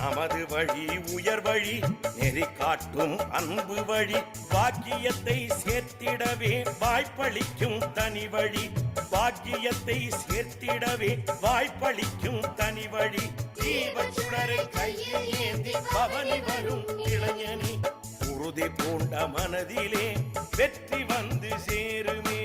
நமது வழி உயர் வழி நெறி காட்டும் அன்பு வழி பாக்கியத்தை சேர்த்திடவே வாய்ப்பளிக்கும் தனி வழி பாக்கியத்தை சேர்த்திடவே வாய்ப்பளிக்கும் தனி வழி தீபச்சுடரை கையில் ஏந்தி பவனி வரும் இளைஞனி உறுதி பூண்ட மனதிலே வெற்றி வந்து சேருமே.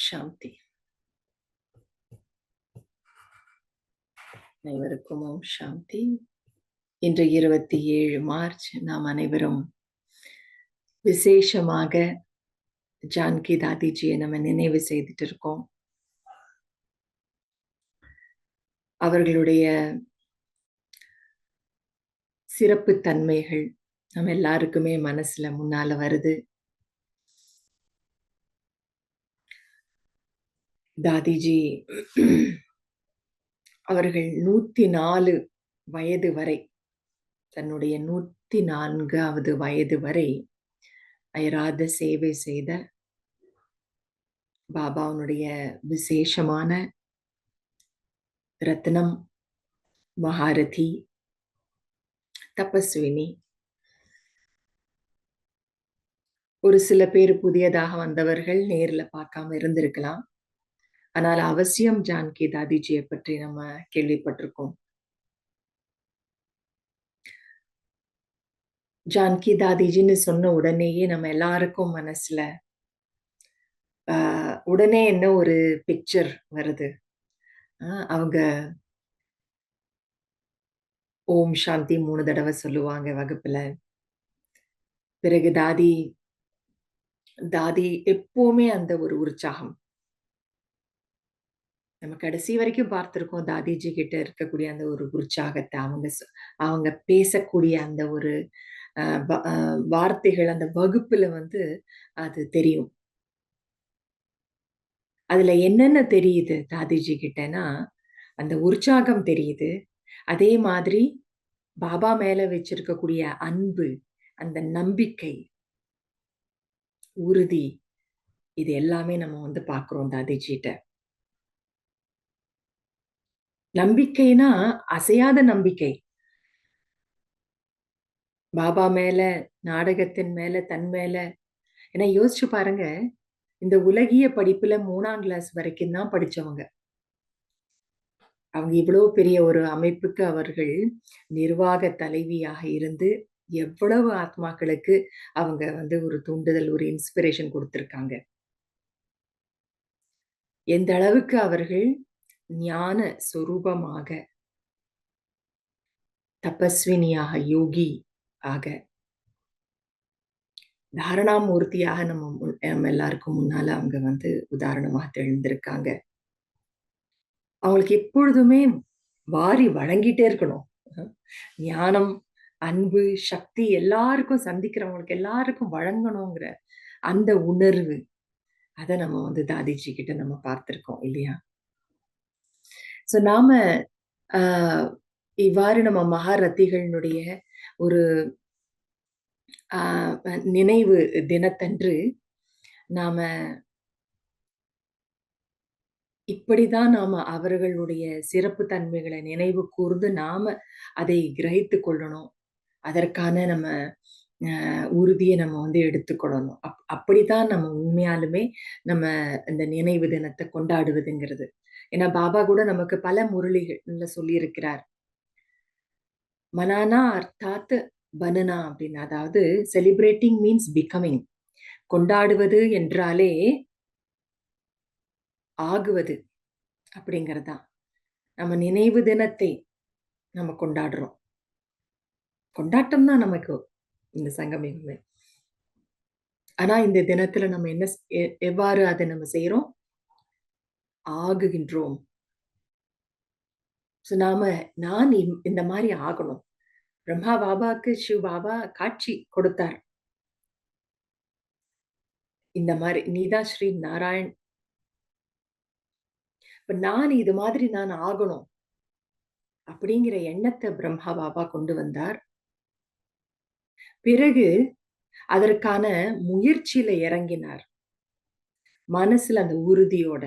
சாந்தி. அனைவருக்கும் ஓம் சாந்தி. இன்று 27 மார்ச். நாம் அனைவரும் விசேஷமாக ஜான்கி தாதிஜியை நம்ம நினைவு செய்துட்டு இருக்கோம். அவர்களுடைய சிறப்பு தன்மைகள் நம்ம எல்லாருக்குமே மனசுல முன்னால வருது. தாதிஜி அவர்கள் 104 வயது வரை, தன்னுடைய 104வது வயது வரை அயராத சேவை செய்த பாபாவுடைய விசேஷமான ரத்னம், மகாரதி, தபஸ்வினி. ஒரு சில பேர் புதியதாக வந்தவர்கள் நேர்ல பார்க்காம இருந்திருக்கலாம். ஆனால் அவசியம் ஜான்கி தாதிஜியை பற்றி நம்ம கேள்விப்பட்டிருக்கோம். ஜான்கி தாதிஜின்னு சொன்ன உடனேயே நம்ம எல்லாருக்கும் மனசுல உடனே என்ன ஒரு பிக்சர் வருது. அவங்க ஓம் சாந்தி 3 தடவை சொல்லுவாங்க வகுப்புல. பிறகு தாதி எப்பவுமே அந்த ஒரு உற்சாகம். நம்ம கடைசி வரைக்கும் பார்த்திருக்கோம் தாதிஜி கிட்ட இருக்கக்கூடிய அந்த ஒரு உற்சாகத்தை, அவங்க பேசக்கூடிய அந்த ஒரு வார்த்தைகள் அந்த வகுப்புல அது தெரியும். அதுல என்னென்ன தெரியுது தாதிஜி கிட்டனா, அந்த உற்சாகம் தெரியுது. அதே மாதிரி பாபா மேல வச்சிருக்கக்கூடிய அன்பு, அந்த நம்பிக்கை, உறுதி, இது எல்லாமே நம்ம பார்க்கிறோம் தாதிஜிட்ட. நம்பிக்கைனா அசையாத நம்பிக்கை. பாபா மேல, நாடகத்தின் மேல, தன் மேல. ஏன்னா யோசிச்சு பாருங்க, இந்த உலகிய படிப்புல 3ஆம் கிளாஸ் வரைக்கும் தான் படிச்சவங்க. அவங்க இவ்வளவு பெரிய ஒரு அமைப்புக்கு அவர்கள் நிர்வாக தலைவியாக இருந்து எவ்வளவு ஆத்மாக்களுக்கு அவங்க ஒரு தூண்டுதல், ஒரு இன்ஸ்பிரேஷன் கொடுத்திருக்காங்க. எந்த அளவுக்கு அவர்கள் ஞான சொரூபமாக, தபஸ்வினியாக, யோகி ஆக, தாரணாமூர்த்தியாக நம்ம எல்லாருக்கும் முன்னால அவங்க உதாரணமாக தெளிந்திருக்காங்க. அவங்களுக்கு எப்பொழுதுமே வாரி வழங்கிட்டே இருக்கணும். ஞானம், அன்பு, சக்தி எல்லாருக்கும், சந்திக்கிறவங்களுக்கு எல்லாருக்கும் வழங்கணுங்கிற அந்த உணர்வு, அதை நம்ம தாதிஜி கிட்ட நம்ம பார்த்திருக்கோம் இல்லையா? சோ நாம இவ்வாறு நம்ம மகாரத்திகளுடைய ஒரு நினைவு தினத்தன்று நாம இப்படிதான் நாம அவர்களுடைய சிறப்பு தன்மைகளை நினைவு கூர்ந்து நாம அதை கிரகித்து கொள்ளணும். அதற்கான நம்ம உறுதியை நம்ம எடுத்துக்கொள்ளணும். அப்படித்தான் நம்ம உண்மையாலுமே நம்ம இந்த நினைவு தினத்தை கொண்டாடுவதுங்கிறது. ஏன்னா பாபா கூட நமக்கு பல முரளிகள்ல சொல்லி இருக்கிறார். மனானா அர்த்தாத் பனனா அப்படின்னு. அதாவது செலிப்ரேட்டிங் மீன்ஸ் பிகமிங். கொண்டாடுவது என்றாலே ஆகுவது அப்படிங்கறதுதான். நம்ம நினைவு தினத்தை நம்ம கொண்டாடுறோம். கொண்டாட்டம் தான் நமக்கு இந்த சங்கமிகமே. ஆனா இந்த தினத்துல நம்ம எவ்வாறு அதை நம்ம செய்யறோம்? ஆகுகின்றோம். நான் இந்த மாதிரி ஆகணும். பிரம்மா பாபாக்கு சிவ பாபா காட்சி கொடுத்தார். இந்த மாதிரி நீதான் ஸ்ரீ நாராயண். இப்ப நான் இது மாதிரி நான் ஆகணும் அப்படிங்கிற எண்ணத்தை பிரம்மா பாபா கொண்டு வந்தார். பிறகு அதற்கான முயற்சியில இறங்கினார். மனசுல அந்த உறுதியோட.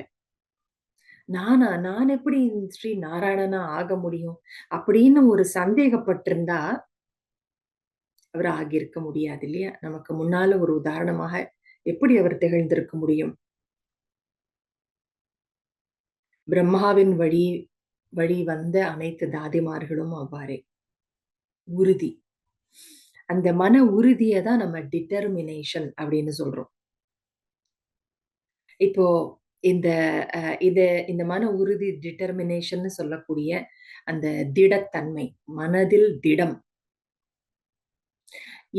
நான் எப்படி ஸ்ரீ நாராயணனா ஆக முடியும்? அப்படின்னு ஒரு சந்தேகப்பட்டிருந்தா, அவர் ஆகியிருக்க முடியாது இல்லையா? நமக்கு முன்னால ஒரு உதாரணமாக எப்படி அவர் திகழ்ந்திருக்க முடியும்? பிரம்மாவின் வழி வந்த அனைத்து தாதிமார்களும் அவ்வாறே. உறுதி. அந்த மன உறுதிய தான் நம்ம டிட்டர்மினேஷன் அப்படின்னு சொல்றோம். இப்போ இந்த அ இத இந்த மன உறுதி டிட்டர்மினேஷன்னு சொல்லக்கூடிய அந்த திடத்தன்மை, மனதில் திடம்.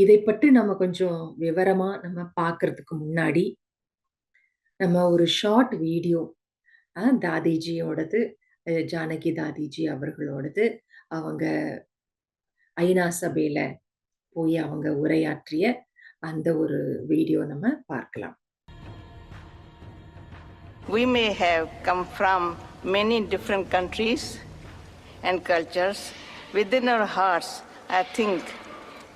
இதை பற்றி நம்ம கொஞ்சம் விவரமா நம்ம பார்க்கறதுக்கு முன்னாடி, நம்ம ஒரு ஷார்ட் வீடியோ தாதிஜியோடது, ஜானகி தாதிஜி அவர்களோடது, அவங்க ஐநா சபையில போய் அவங்க உரையாற்றிய அந்த ஒரு வீடியோ நம்ம பார்க்கலாம். We may have come from many different countries and cultures. Within our hearts, I think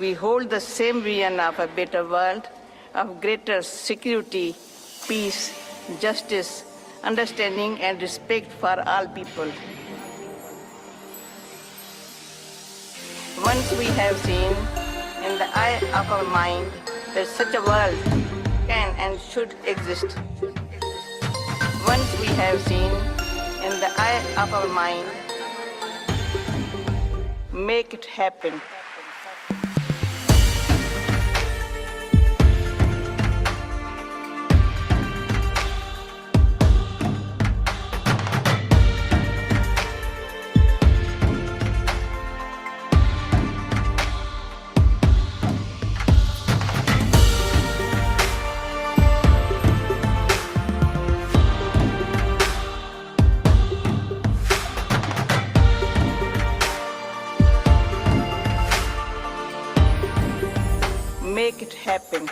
we hold the same vision of a better world, of greater security, peace, justice, understanding, and respect for all people. Once we have seen in the eye of our mind that such a world can and should exist. Once we have seen in the eye of our mind, make it happen. Make it happen.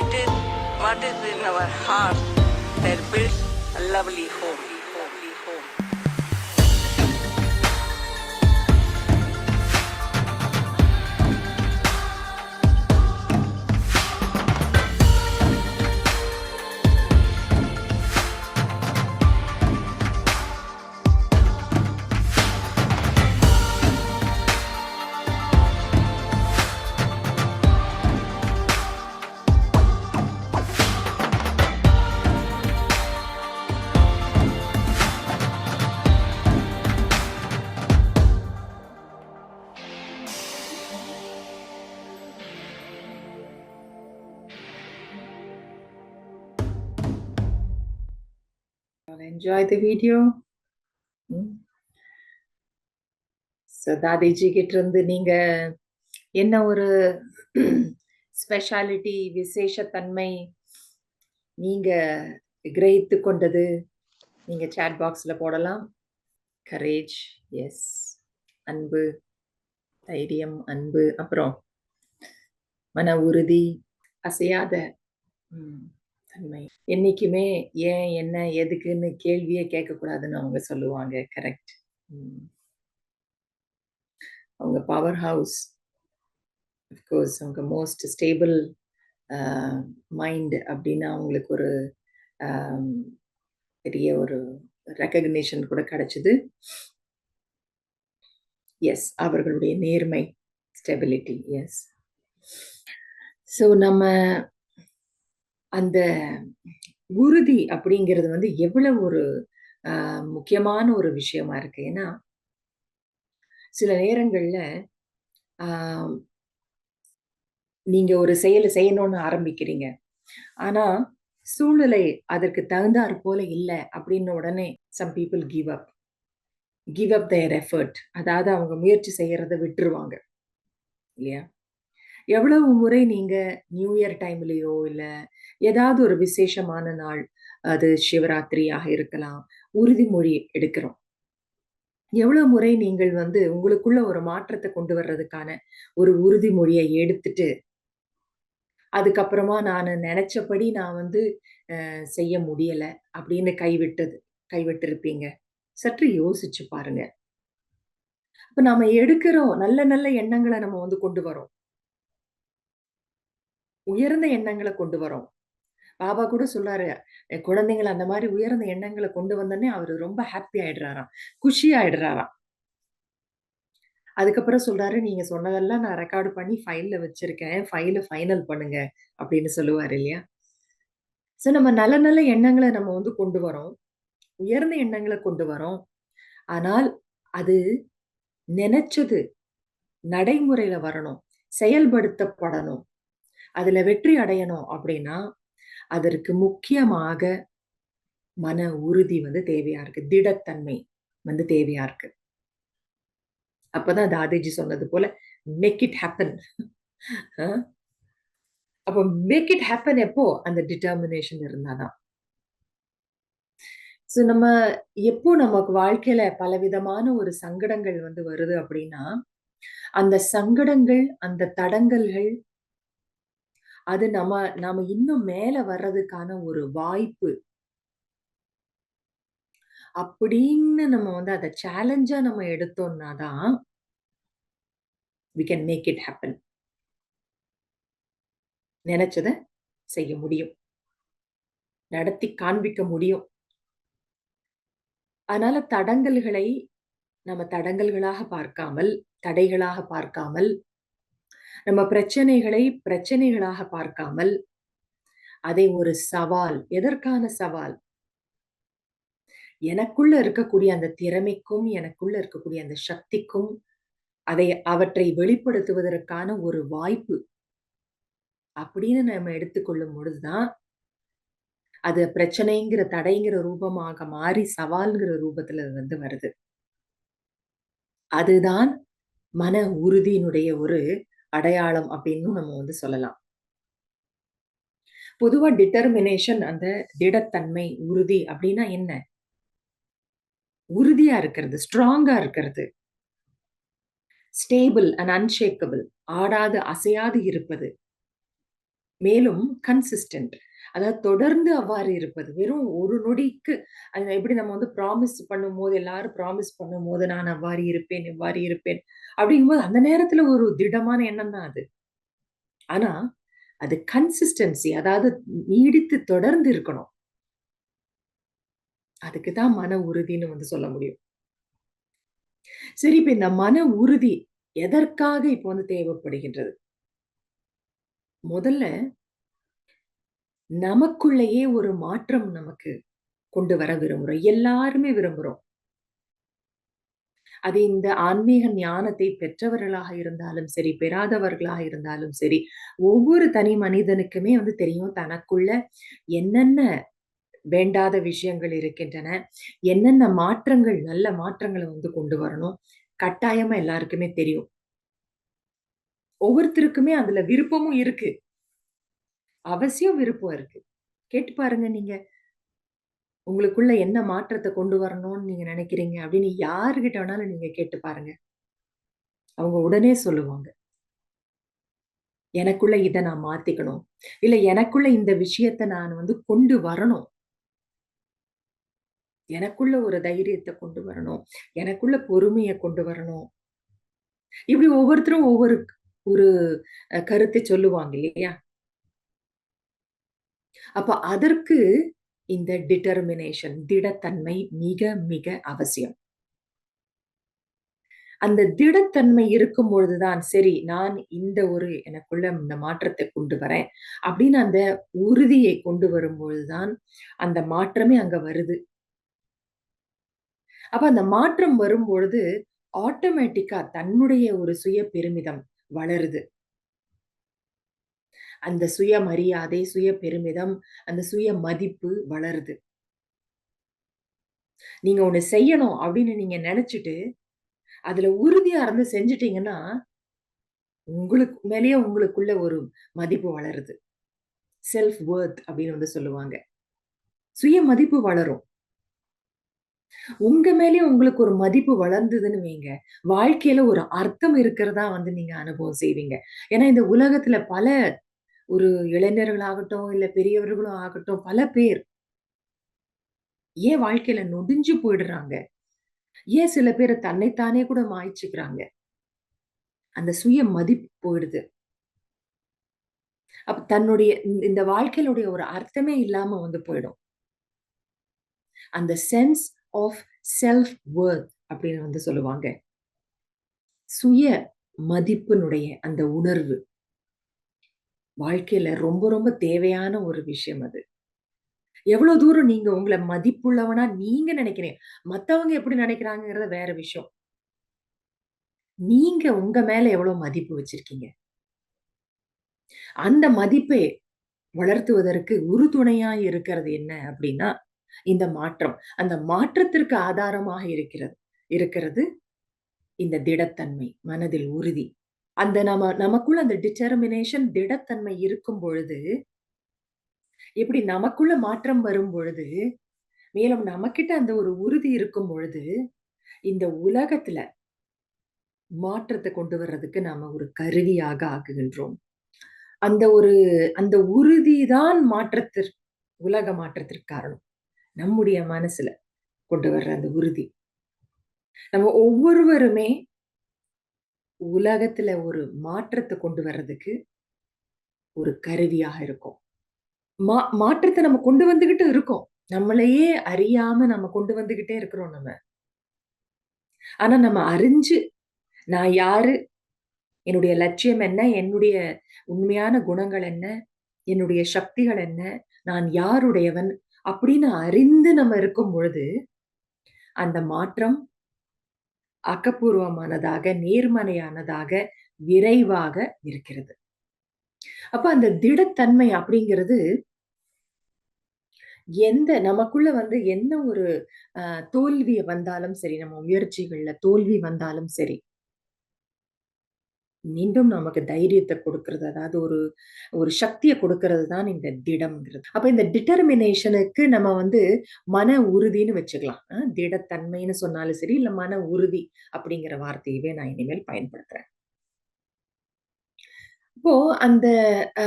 It is what is in our heart that builds a lovely home. Enjoy the video. So Dadiji கிட்ட இருந்து நீங்க என்ன ஒரு speciality, விசேஷத்தன்மை நீங்க கிரகித்து கொண்டது, நீங்க chat பாக்ஸ்ல போடலாம். Courage, S. அன்பு, தைரியம், அன்பு, அப்புறம் மன உறுதி, அசையாத தன்மை. என்னைக்குமே ஏன், என்ன, எதுக்குன்னு கேள்வியே கேட்கக்கூடாதுன்னு அவங்க சொல்லுவாங்க. கரெக்ட். அவங்க பவர் ஹவுஸ். அஃப்கோர்ஸ் அவங்க மோஸ்ட் ஸ்டேபிள் மைண்ட் அப்படின்னு அவங்களுக்கு ஒரு பெரிய ஒரு ரெக்கக்னிஷன் கூட கிடைச்சது. எஸ், அவர்களுடைய நேர்மை, ஸ்டெபிலிட்டி. எஸ். ஸோ நம்ம அந்த உறுதி அப்படிங்கிறது வந்து எவ்வளவு ஒரு முக்கியமான ஒரு விஷயமா இருக்கு. ஏன்னா சில நேரங்கள்ல நீங்க ஒரு செயல செய்யணும்னு ஆரம்பிக்கிறீங்க. ஆனா, சூழ்நிலை அதற்கு தகுந்தாற் போல இல்ல அப்படின்னு உடனே சம் பீப்பிள் கிவ் அப் தேர் எஃபர்ட். அதாவது அவங்க முயற்சி செய்யறத விட்டுருவாங்க. இல்லையா? எவ்வளவு முறை நீங்க நியூ இயர் டைம்லயோ, இல்ல ஏதாவது ஒரு விசேஷமான நாள், அது சிவராத்திரியாக இருக்கலாம், உறுதிமொழி எடுக்கிறோம். எவ்வளவு முறை நீங்கள் வந்து உங்களுக்குள்ள ஒரு மாற்றத்த கொண்டு வர்றதுக்கான ஒரு உறுதிமொழிய எடுத்துட்டு, அதுக்கப்புறமா நானு நெனச்சபடி நான் வந்து செய்ய முடியல அப்படின்னு கைவிட்டிருப்பீங்க. சற்று யோசிச்சு பாருங்க. அப்ப நாம எடுக்கிறோம் நல்ல நல்ல எண்ணங்கள நம்ம வந்து கொண்டு வரோம். உயர்ந்த எண்ணங்கள கொண்டு வரோம். பாபா கூட சொல்றாரு, குழந்தைங்கள அந்த மாரி உயர்ந்த எண்ணங்கள கொண்டு வந்தோனே அவரு ரொம்ப ஹாப்பி ஆயிடுறாராம். குஷி ஆயிடுறாராம். அதுக்கப்புறம் சொல்றாரு, "நீங்க சொன்னதெல்லாம் நான் ரெக்கார்ட் பண்ணி ஃபைல்ல வச்சிருக்கேன். ஃபைனல் பண்ணுங்க." அப்படின்னு சொல்லுவாரு இல்லையா? சோ நம்ம நல்ல நல்ல எண்ணங்கள நம்ம வந்து கொண்டு வரோம். உயர்ந்த எண்ணங்கள கொண்டு வரோம். ஆனால் அது நெனச்சது நடைமுறையில வரணும். செயல்படுத்தப்படணும். அதுல வெற்றி அடையணும் அப்படின்னா, அதற்கு முக்கியமாக மன உறுதி வந்து தேவையா இருக்கு. திடத்தன்மை வந்து தேவையா இருக்கு. அப்பதான் தாதிஜி சொன்னது போல மேக் இட் ஹேப்பன். அ அப்போ மேக் இட் ஹேப்பன் எப்போ? அந்த டிட்டர்மினேஷன் இருந்தா தான். சோ நம்ம எப்போ நமக்கு வாழ்க்கையில பலவிதமான ஒரு சங்கடங்கள் வந்து வருது அப்படின்னா, அந்த சங்கடங்கள், அந்த தடங்கல்கள், அது நாம இன்னும் மேல வர்றதுக்கான ஒரு வாய்ப்பு. அப்படின்னு நம்ம வந்து அத சேலஞ்சா நம்ம எடுத்தோம்னா தான், we can make it happen. நெனச்சத செய்ய முடியும். நடத்தி காண்பிக்க முடியும். அதனால தடங்கல்களை நம்ம தடங்கல்களாக பார்க்காமல், தடைகளாக பார்க்காமல், நம்ம பிரச்சனைகளை பிரச்சனைகளாக பார்க்காமல், அதை ஒரு சவால். எதற்கான சவால்? எனக்குள்ள இருக்கக்கூடிய அந்த திறமைக்கும், எனக்குள்ள இருக்கக்கூடிய அந்த சக்திக்கும், அவற்றை வெளிப்படுத்துவதற்கான ஒரு வாய்ப்பு. அப்படின்னு நம்ம எடுத்துக்கொள்ளும் பொழுது தான், அது பிரச்சனைங்கிற, தடைங்கிற ரூபமாக மாறி சவால்ங்கிற ரூபத்துல அது வந்து வருது. அதுதான் மன உறுதியினுடைய ஒரு அடையாளம் அப்டின்னும் நம்ம வந்து சொல்லலாம். பொதுவா டிட்டர்மினேஷன் அந்த திடத்தன்மை, உறுதி அப்டின்னா என்ன? உறுதியா இருக்கிறது, ஸ்ட்ராங்கா இருக்கிறது. Stable and unshakeable. ஆடாது, அசையாது இருப்பது. மேலும் கன்சிஸ்டன்ட். அதாவது தொடர்ந்து அவ்வாறு இருப்பது. வெறும் ஒரு நொடிக்கு அது எப்படி நம்ம வந்து ப்ராமிஸ் பண்ணும்போது, எல்லாரும் ப்ராமிஸ் பண்ணும்போது, நான் அவ்வாறு இருப்பேன், இவ்வாறு இருப்பேன். அப்படிங்கும்போது அந்த நேரத்துல ஒரு திடமான எண்ணம் தான் அது. ஆனா, அது கன்சிஸ்டன்சி அதாவது நீடித்து தொடர்ந்து இருக்கணும். அதுக்கு தான் மன உறுதின்னு வந்து சொல்ல முடியும். சரி, இப்ப இந்த மன உறுதி எதற்காக இப்ப வந்து தேவைப்படுகின்றது? முதல்ல நமக்குள்ளேயே ஒரு மாற்றம் நமக்கு கொண்டு வர விரும்புறோம். எல்லாருமே விரும்புறோம். அது இந்த ஆன்மீக ஞானத்தை பெற்றவர்களாக இருந்தாலும் சரி, பெறாதவர்களாக இருந்தாலும் சரி, ஒவ்வொரு தனி மனிதனுக்குமே வந்து தெரியும் தனக்குள்ள என்னென்ன வேண்டாத விஷயங்கள் இருக்கின்றன. என்னென்ன மாற்றங்கள், நல்ல மாற்றங்கள வந்து கொண்டு வரணும். கட்டாயமா எல்லாருக்குமே தெரியும். ஒவ்வொருத்தருக்குமே அதுல விருப்பமும் இருக்கு. அவசியம் விருப்பம் இருக்கு. கேட்டு பாருங்க நீங்க. உங்களுக்குள்ள என்ன மாற்றத்த கொண்டு வரணும்னு நீங்க நினைக்கிறீங்க அப்படின்னு யாருகிட்ட வேணாலும் நீங்க கேட்டு பாருங்க. அவங்க உடனே சொல்லுவாங்க. எனக்குள்ள இத நான் மாத்திக்கணும். இல்ல எனக்குள்ள இந்த விஷயத்த நான் வந்து கொண்டு வரணும். எனக்குள்ள ஒரு தைரியத்த கொண்டு வரணும். எனக்குள்ள பொறுமைய கொண்டு வரணும். இப்படி ஒவ்வொருத்தரும் ஒவ்வொரு ஒரு கருத்தை சொல்லுவாங்க இல்லையா? அப்ப அதற்கு இந்த டிட்டர்மினேஷன், திடத்தன்மை மிக மிக அவசியம். அந்த திடத்தன்மை இருக்கும் பொழுதுதான், சரி நான் இந்த ஒரு எனக்குள்ள இந்த மாற்றத்தை கொண்டு வரேன். அப்படின்னு அந்த உறுதியை கொண்டு வரும்பொழுது தான், அந்த மாற்றமே அங்க வருது. அப்ப அந்த மாற்றம் வரும்பொழுது, ஆட்டோமேட்டிக்கா தன்னுடைய ஒரு சுய பெருமிதம் வளருது. அந்த சுயமரியாதை, சுய பெருமிதம், அந்த சுய மதிப்பு வளருது. நீங்க ஒண்ணு செய்யணும் அப்படின்னு நீங்க நெனச்சுட்டு, அதுல உறுதியா இருந்து செஞ்சுட்டீங்கன்னா, உங்களுக்கு மேலயே உங்களுக்குள்ள ஒரு மதிப்பு வளருது. செல்ஃப் வொர்த் அப்படின்னு வந்து சொல்லுவாங்க. சுய மதிப்பு வளரும். உங்க மேலயே உங்களுக்கு ஒரு மதிப்பு வளர்ந்ததுன்னு வைங்க, வாழ்க்கையில ஒரு அர்த்தம் இருக்கிறதா வந்து நீங்க அனுபவம் செய்வீங்க. ஏன்னா இந்த உலகத்துல பல ஒரு இளைஞர்களாகட்டும், இல்ல பெரியவர்களும் ஆகட்டும், பல பேர் ஏன் வாழ்க்கையில நொடிஞ்சு போயிடுறாங்க? ஏன் சில பேரு தன்னைத்தானே கூட மாய்ச்சுக்கிறாங்க? அந்த சுய மதிப்பு போயிடுது. அப்ப தன்னுடைய இந்த வாழ்க்கையிலுடைய ஒரு அர்த்தமே இல்லாம வந்து போயிடும். அந்த சென்ஸ் ஆஃப் செல்ஃப் வொர்த் அப்படின்னு வந்து சொல்லுவாங்க. சுய மதிப்பினுடைய அந்த உணர்வு வாழ்க்கையில ரொம்ப ரொம்ப தேவையான ஒரு விஷயம் அது. எவ்வளவு தூரம் நீங்க உங்கள மதிப்புள்ளவனா நீங்க நினைக்கிறீங்க. மத்தவங்க எப்படி நினைக்கிறாங்கங்கிறது வேற விஷயம். நீங்க உங்க மேல எவ்வளவு மதிப்பு வச்சிருக்கீங்க? அந்த மதிப்பை வளர்த்துவதற்கு உறுதுணையா இருக்கிறது என்ன அப்படின்னா, இந்த மாற்றம். அந்த மாற்றத்திற்கு ஆதாரமாக இருக்கிறது இந்த திடத்தன்மை, மனதில் உறுதி. அந்த நமக்குள்ள அந்த டிட்டர்மினேஷன், திடத்தன்மை இருக்கும் பொழுது, எப்படி நமக்குள்ள மாற்றம் வரும் பொழுது, மேலும் நமக்கிட்ட அந்த ஒரு உறுதி இருக்கும் பொழுது, இந்த உலகத்துல மாற்றத்த கொண்டு வர்றதுக்கு நாம ஒரு கருவியாக ஆகுகின்றோம். அந்த ஒரு அந்த உறுதி தான் உலக மாற்றத்திற்கு காரணம். நம்முடைய மனசுல கொண்டு வர்ற அந்த உறுதி. நம்ம ஒவ்வொருவருமே உலகத்துல ஒரு மாற்றத்த கொண்டு வர்றதுக்கு ஒரு கருவியாக இருக்கோம். மாற்றத்த நம்ம கொண்டு வந்துகிட்டு இருக்கோம். நம்மளையே அறியாம நம்ம கொண்டு வந்துகிட்டே இருக்கிறோம் நம்ம. ஆனா நம்ம அறிஞ்சு, நான் யாரு? என்னுடைய லட்சியம் என்ன? என்னுடைய உண்மையான குணங்கள் என்ன? என்னுடைய சக்திகள் என்ன? நான் யாருடையவன்? அப்படின்னு அறிந்து நம்ம இருக்கும் பொழுது, அந்த மாற்றம் ஆக்கப்பூர்வமானதாக, நேர்மறையானதாக, விரைவாக இருக்கிறது. அப்ப அந்த திடத்தன்மை அப்படிங்கிறது, நமக்குள்ள வந்து என்ன ஒரு தோல்வி வந்தாலும் சரி, நம்ம முயற்சிகள்ல தோல்வி வந்தாலும் சரி, மீண்டும் நமக்கு தைரியத்த குடுக்கிறது. அதாவது ஒரு ஒரு சக்திய குடுக்கிறது தான் இந்த திடம்ங்கிறது. அப்ப இந்த டிட்டர்மினேஷனுக்கு நம்ம வந்து மன உறுதின்னு வச்சுக்கலாம். திடத்தன்மைன்னு சொன்னாலும் சரி, இல்ல மன உறுதி அப்படிங்கிற வார்த்தையவே நான் இனிமேல் பயன்படுத்துறேன். இப்போ அந்த அ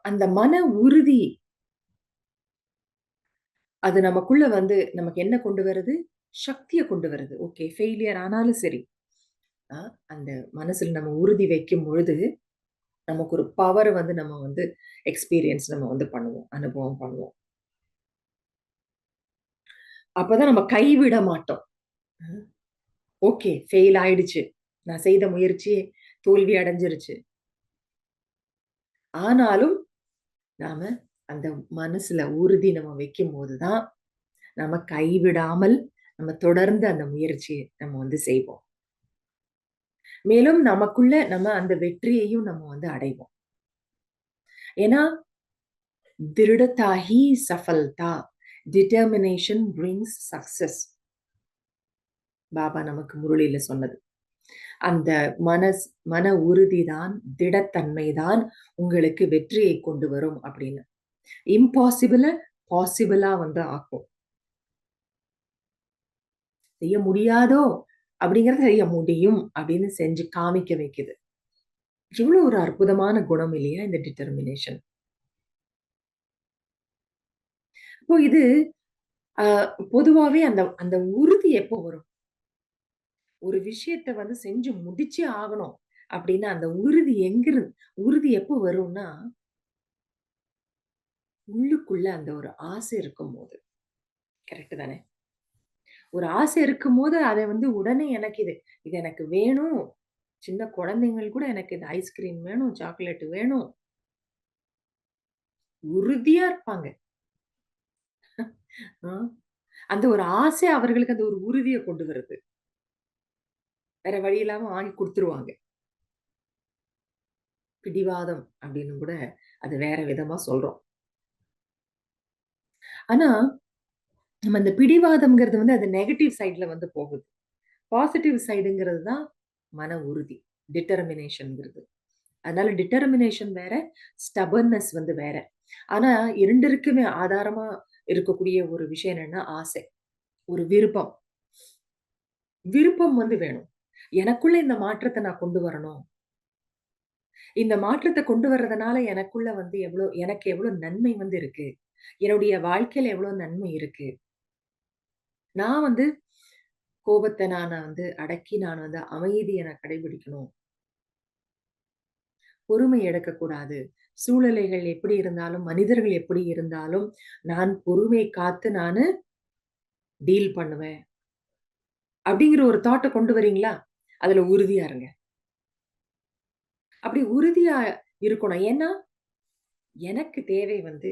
அந்த மன உறுதி அது நமக்குள்ள வந்து நமக்கு என்ன கொண்டு வருது? சக்திய கொண்டு வருது. ஓகே, ஃபெயிலியர் ஆனாலும் சரி. அ அந்த மனசுல நம்ம உறுதி வைக்கும் பொழுது, நமக்கு ஒரு பவர வந்து நம்ம வந்து எக்ஸ்பீரியன்ஸ் நம்ம வந்து பண்ணுவோம். அனுபவம் பண்ணுவோம். அப்பதான் நம்ம கைவிட மாட்டோம். ம். ஓகே, ஃபெயில் ஆயிடுச்சு. நான் செய்த முயற்சி தோல்வி அடைஞ்சிருச்சு. ஆனாலும் நாம அந்த மனசுல உறுதி நம்ம வைக்கும்போது தான், நம்ம கைவிடாமல் நம்ம தொடர்ந்து அந்த முயற்சிய நம்ம வந்து செய்வோம். மேலும் நமக்குள்ள நம்ம அந்த வெற்றியையும் நம்ம வந்து அடைவோம். ஏன்னா, "திருடதா ஹி சஃபல்தா, டிட்டர்மினேஷன் பிரிங்ஸ் சக்சஸ்" பாபா நமக்கு முரளியில சொன்னது. அந்த மன உறுதி தான், திடத்தன்மை தான் உங்களுக்கு வெற்றியை கொண்டு வரும் அப்படின்னு. இம்பாசிபிள பாசிபிளா வந்து ஆக்கும். செய்ய முடியாதோ அப்படிங்கிறத செய்ய முடியும் அப்படின்னு செஞ்சு காமிக்க வைக்குது. எவ்வளவு ஒரு அற்புதமான குணம் இல்லையா இந்த டிட்டர்மினேஷன். இப்போ இது அ பொதுவாவே அந்த அந்த உறுதி எப்போ வரும்? ஒரு விஷயத்த வந்து செஞ்சு முடிச்சே ஆகணும் அப்படின்னா, அந்த உறுதி எப்போ வரும்னா, உள்ளுக்குள்ள அந்த ஒரு ஆசை இருக்கும்போது. கரெக்ட் தானே? ஒரு ஆசை இருக்கும்போது அத வந்து உடனே எனக்கு இது எனக்கு வேணும். சின்ன குழந்தைங்கள் கூட எனக்கு இந்த ஐஸ்கிரீம் வேணும், சாக்லேட் வேணும். உறுதியா இருப்பாங்க. ஆ. அந்த ஒரு ஆசை அவர்களுக்கு அந்த ஒரு உறுதிய கொண்டு வருது. வேற வழி இல்லாம வாங்கி குடுத்துருவாங்க. பிடிவாதம் அப்படின்னு கூட அது வேற விதமா சொல்றோம். ஆனா, நம்ம இந்த பிடிவாதம்ங்கிறது வந்து அது நெகட்டிவ் சைட்ல வந்து போகுது. பாசிட்டிவ் சைடுங்கிறது தான் மன உறுதி. டிட்டர்மினேஷன்ங்கிறது. அதனால டிட்டர்மினேஷன் வேற, ஸ்டபர்ன்னஸ் வந்து வேற. ஆனா 2க்குமே ஆதாரமா இருக்கக்கூடிய ஒரு விஷயம் என்னன்னா ஆசை. ஒரு விருப்பம். விருப்பம் வந்து வேணும். எனக்குள்ள இந்த மாற்றத்த நான் கொண்டு வரணும். இந்த மாற்றத்த கொண்டு வர்றதுனால எனக்குள்ள வந்து எனக்கு எவ்ளோ நன்மை வந்து இருக்கு. என்னுடைய வாழ்க்கையில எவ்ளோ நன்மை இருக்கு. நான் வந்து கோபத்த நான் வந்து அடக்கி நான் வந்து அமைதிய நான் கடைபிடிக்கணும். பொறுமை இழக்கக்கூடாது. சூழ்நிலைகள் எப்படி இருந்தாலும், மனிதர்கள் எப்படி இருந்தாலும், நான் பொறுமை காத்து நானு டீல் பண்ணுவேன். அப்படிங்கிற ஒரு தாட்ட கொண்டு வரீங்களா? அதுல உறுதியா இருங்க. அப்படி உறுதியா இருக்கணும். ஏன்னா, எனக்கு தேவை வந்து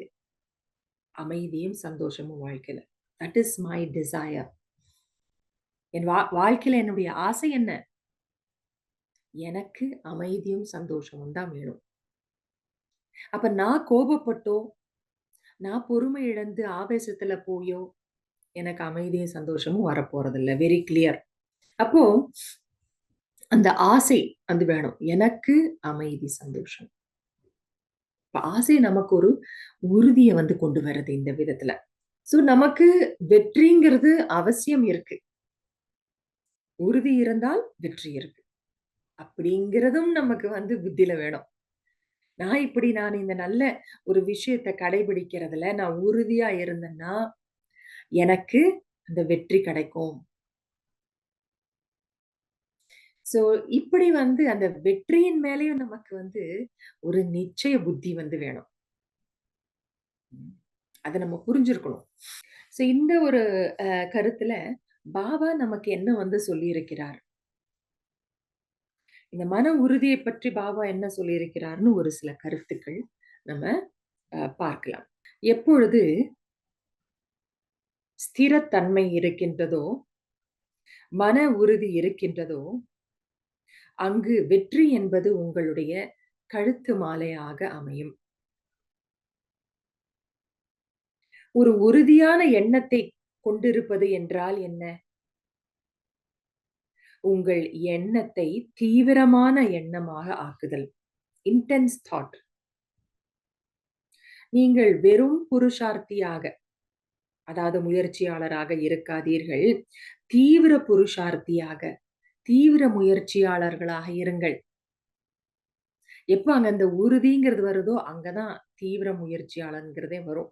அமைதியும், சந்தோஷமும் வாழ்க்கையில. That is my desire. என் வாழ்க்கையில என்னுடைய ஆசை என்ன? எனக்கு அமைதியும், சந்தோஷமும் தான் வேணும். அப்ப நான் கோபப்பட்டோ, நான் பொறுமை இழந்து ஆவேசத்துல போயோ, எனக்கு அமைதியும், சந்தோஷமும் வரப்போறதில்ல. Very clear. அப்போ அந்த ஆசை வந்து வேணும். எனக்கு அமைதி, சந்தோஷம். இப்ப ஆசை நமக்கு ஒரு உறுதிய வந்து கொண்டு வருது இந்த விதத்துல. சோ நமக்கு வெற்றிங்கிறது அவசியம் இருக்கு. உறுதி இருந்தால் வெற்றி இருக்கு. அப்படிங்கிறதும் நமக்கு வந்து புத்தியில வேணும். நான் இந்த நல்ல ஒரு விஷயத்த கடைபிடிக்கிறதுல நான் உறுதியா இருந்தேன்னா, எனக்கு அந்த வெற்றி கிடைக்கும். சோ இப்படி வந்து அந்த வெற்றியின் மேலயும் நமக்கு வந்து ஒரு நிச்சய புத்தி வந்து வேணும். ம். அத நம்ம புரிஞ்சிருக்கணும். சோ இந்த ஒரு கருத்துல பாபா நமக்கு என்ன வந்து சொல்லியிருக்கிறார்? இந்த மன உறுதியை பற்றி பாபா என்ன சொல்லியிருக்கிறார்ன்னு ஒரு சில கருத்துக்கள் நம்ம பார்க்கலாம். எப்பொழுது ஸ்திரத்தன்மை இருக்கின்றதோ, மன உறுதி இருக்கின்றதோ, அங்கு வெற்றி என்பது உங்களுடைய கழுத்து மாலையாக அமையும். ஒரு உறுதியான எண்ணத்தை கொண்டிருப்பது என்றால் என்ன? உங்கள் எண்ணத்தை தீவிரமான எண்ணமாக ஆக்குதல். Intense thought. நீங்கள் வெறும் புருஷார்த்தியாக, அதாவது முயற்சியாளராக இருக்காதீர்கள். தீவிர புருஷார்த்தியாக, தீவிர முயற்சியாளர்களாக இருங்கள். எப்ப அங்க அந்த உறுதிங்கிறது வருதோ, அங்கதான் தீவிர முயற்சியாளர்ங்கிறதே வரும்.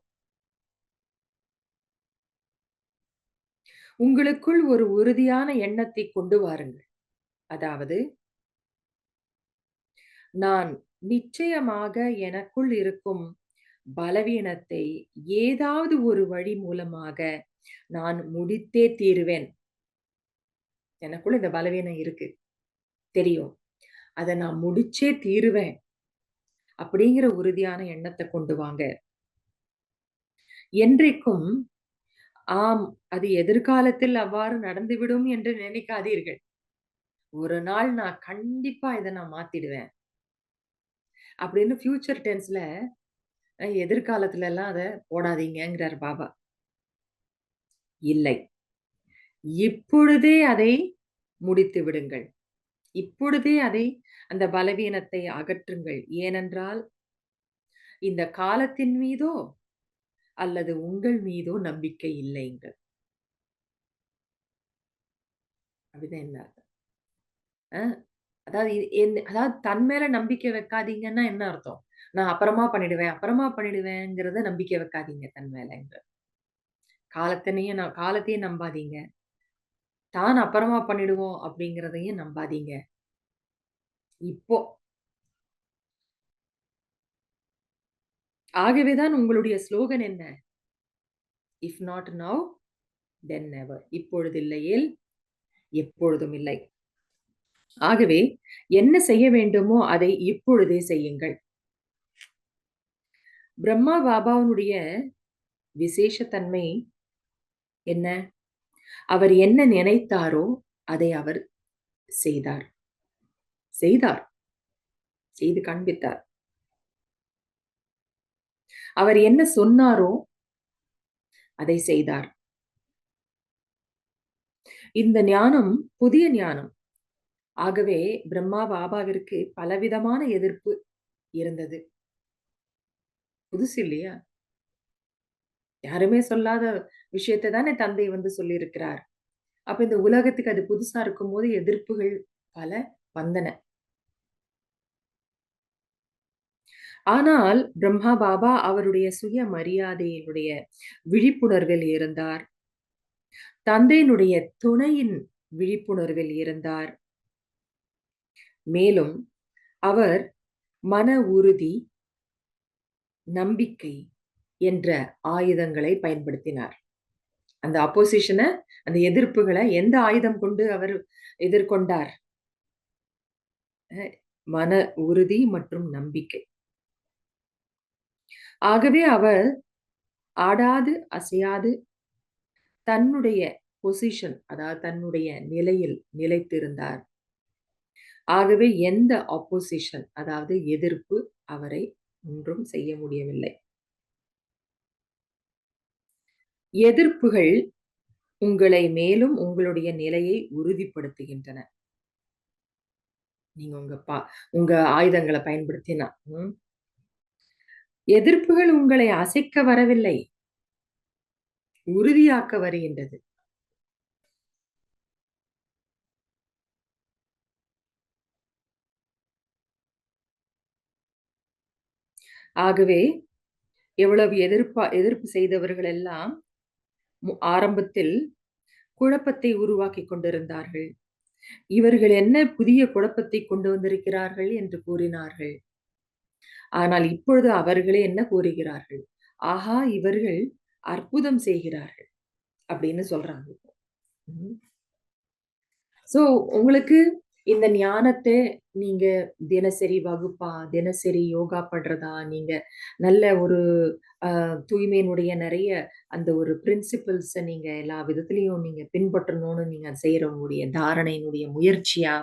உங்களுக்குள் ஒரு உறுதியான எண்ணத்தை கொண்டு வாருங்கள். அதாவது, நான் நிச்சயமாக எனக்குள் இருக்கும் பலவீனத்தை ஏதாவது ஒரு வழி மூலமாக நான் முடித்தே தீருவேன். எனக்குள்ள இந்த பலவீனம் இருக்கு. தெரியும். அத நான் முடிச்சே தீருவேன். அப்படிங்கிற உறுதியான எண்ணத்த கொண்டு வாங்க. என்றைக்கும், ஆம், அது எதிர்காலத்தில் அவ்வாறு நடந்துவிடும் என்று நினைக்காதீர்கள். ஒரு நாள் நான் கண்டிப்பா இத நான் மாத்திடுவேன். அப்படின்னு ஃபியூச்சர் டென்ஸ்ல எதிர்காலத்துலலாம் அத போடாதீங்கங்கிறார் பாபா. இல்லை. இப்பொழுதே அதை முடித்து விடுங்கள். இப்பொழுதே அந்த பலவீனத்தை அகற்றுங்கள். ஏனென்றால், இந்த காலத்தின் மீதோ அல்லது உங்கள் மீதோ நம்பிக்கை இல்லைங்க. அப்படிதான் என்ன அர்த்தம்? அ அதாவது அதாவது தன் மேல நம்பிக்கை வைக்காதீங்கன்னா என்ன அர்த்தம்? நான் அப்புறமா பண்ணிடுவேன், அப்புறமா பண்ணிடுவேங்கிறத நம்பிக்கை வைக்காதீங்க தன் மேலங்க. காலத்தையும் நம்பாதீங்க. தான் அப்புறமா பண்ணிடுவோம் அப்படிங்கிறதையும் நம்பாதீங்க. இப்போ. ஆகவே தான் உங்களுடைய ஸ்லோகன் என்ன? If not now, then never. இப்பொழுது இல்லையேல் எப்பொழுதும் இல்லை. ஆகவே என்ன செய்ய வேண்டுமோ அதை இப்பொழுதே செய்யுங்கள். பிரம்மா பாபாவினுடைய விசேஷத்தன்மை என்ன? அவர் என்ன நினைத்தாரோ அதை அவர் செய்தார். செய்தார். செய்து காண்பித்தார். அவர் என்ன சொன்னாரோ அதை செய்தார். இந்த ஞானம் புதிய ஞானம். ஆகவே பிரம்மா பாபாவிற்கு பலவிதமான எதிர்ப்பு இருந்தது. புதுசு இல்லையா? யாருமே சொல்லாத விஷயத்தை தானே தந்தை சொல்லியிருக்கிறார். அப்ப இந்த உலகத்துக்கு அது புதுசா இருக்கும்போது எதிர்ப்புகள் பல வந்தன. ஆனால் பிரம்மா பாபா அவருடைய சுய மரியாதையினுடைய விழிப்புணர்வில் இருந்தார். தந்தையினுடைய துணையின் விழிப்புணர்வில் இருந்தார். மேலும் அவர் மன உறுதி, நம்பிக்கை என்ற ஆயுதங்களை பயன்படுத்தினார். அந்த ஆப்போசிஷனை, அந்த எதிர்ப்புகளை எந்த ஆயுதம் கொண்டு அவர் எதிர்கொண்டார்? மன உறுதி மற்றும் நம்பிக்கை. ஆகவே அவர் ஆடாது அசையாது தன்னுடைய பொசிஷன், அதாவது தன்னுடைய நிலையில் நிலைத்திருந்தார். ஆகவே எந்த ஆப்போசிஷன், அதாவது எதிர்ப்பு அவரை ஒன்றும் செய்ய முடியவில்லை. எதிர்ப்புகள் உங்களை மேலும் உங்களுடைய நிலையை உறுதிப்படுத்துகின்றன. நீங்க உங்க ஆயுதங்களை பயன்படுத்தினா. எதிர்ப்புகள் உங்களை அசைக்க வரவில்லை, உறுதியாக்க வருகின்றது. ஆகவே எவ்வளவு எதிர்ப்பு செய்தவர்கள் எல்லாம் ஆரம்பத்தில் குழப்பத்தை உருவாக்கி கொண்டிருந்தார்கள். இவர்கள் என்ன புதிய குழப்பத்தை கொண்டு வந்திருக்கிறார்கள் என்று கூறினார்கள். ஆனால் இப்பொழுது அவர்களே என்ன கூறுகிறார்கள்? ஆஹா, இவர்கள் அற்புதம் செய்கிறார்கள் அப்படின்னு சொல்றாங்க. சோ உங்களுக்கு இந்த ஞானத்தை நீங்க தினசரி வகுப்பா, தினசரி யோகா பண்றதா, நீங்க நல்ல ஒரு தூய்மையினுடைய நிறைய அந்த ஒரு பிரின்சிபிள்ஸை நீங்க எல்லா விதத்திலையும் நீங்க பின்பற்றணும்னு நீங்க செய்யறவங்களுடைய தாரணையினுடைய முயற்சியா,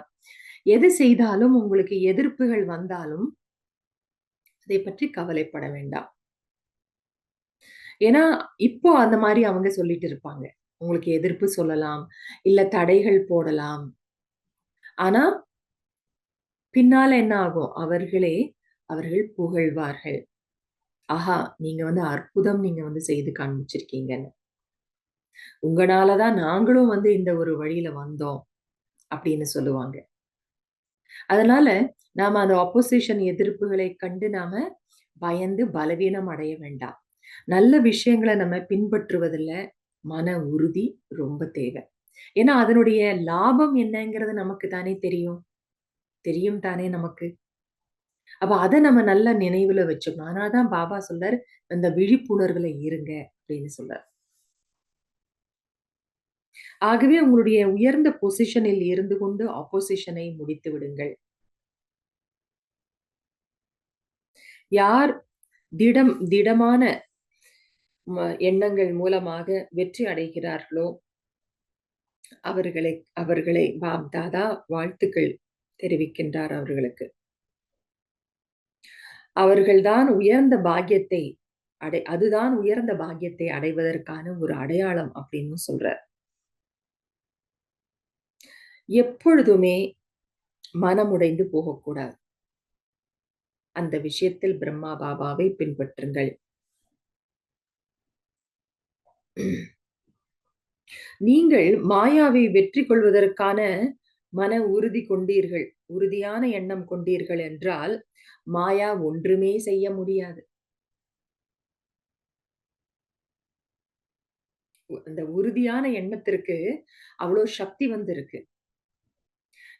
எது செய்தாலும் உங்களுக்கு எதிர்ப்புகள் வந்தாலும் அதை பற்றி கவலைப்பட வேண்டாம். ஏன்னா இப்போ அந்த மாதிரி அவங்க சொல்லிட்டு இருப்பாங்க. உங்களுக்கு எதிர்ப்பு சொல்லலாம், இல்ல தடைகள் போடலாம். ஆனா பின்னால என்ன ஆகும்? அவர்கள் புகழ்வார்கள். ஆஹா, நீங்க அற்புதம் நீங்க செய்து காண்பிச்சிருக்கீங்கன்னு. உங்களாலதான் நாங்களும் இந்த ஒரு வழியில வந்தோம் அப்படின்னு சொல்லுவாங்க. அதனால நாம அந்த ஆப்போசிஷன் எதிர்ப்புகளை கண்டு நாம பயந்து பலவீனம் அடைய வேண்டாம். நல்ல விஷயங்களை நம்ம பின்பற்றுவதில் மன உறுதி ரொம்ப தேவை. ஏன்னா அதனுடைய லாபம் என்னங்கிறது நமக்கு தானே தெரியும் தானே நமக்கு. அப்ப அதை நம்ம நல்ல நினைவுல வச்சுக்கணும். ஆனாதான் பாபா சொல்றாரு, அந்த விழிப்புணர்வுல இருங்க அப்படின்னு சொல்றாரு. ஆகவே உங்களுடைய உயர்ந்த பொசிஷனில் இருந்து கொண்டு ஆப்போசிஷனை முடித்து விடுங்கள். யார் திடமான எண்ணங்கள் மூலமாக வெற்றி அடைகிறார்களோ அவர்களை பாப் தாதா வாழ்த்துக்கள் தெரிவிக்கின்றார். அவர்களுக்கு அவர்கள்தான் உயர்ந்த பாக்கியத்தை அதுதான் உயர்ந்த பாக்கியத்தை அடைவதற்கான ஒரு அடையாளம் அப்படின்னு சொல்றார். எப்பொழுதுமே மனமுடைந்து போகக்கூடாது. அந்த விஷயத்தில் பிரம்மா பாபாவை பின்பற்றுங்கள். நீங்கள் மாயாவை வெற்றி கொள்வதற்கான மன உறுதி கொண்டீர்கள், உறுதியான எண்ணம் கொண்டீர்கள் என்றால் மாயா ஒன்றுமே செய்ய முடியாது. அந்த உறுதியான எண்ணத்திற்கு அவ்வளவு சக்தி இருக்கு.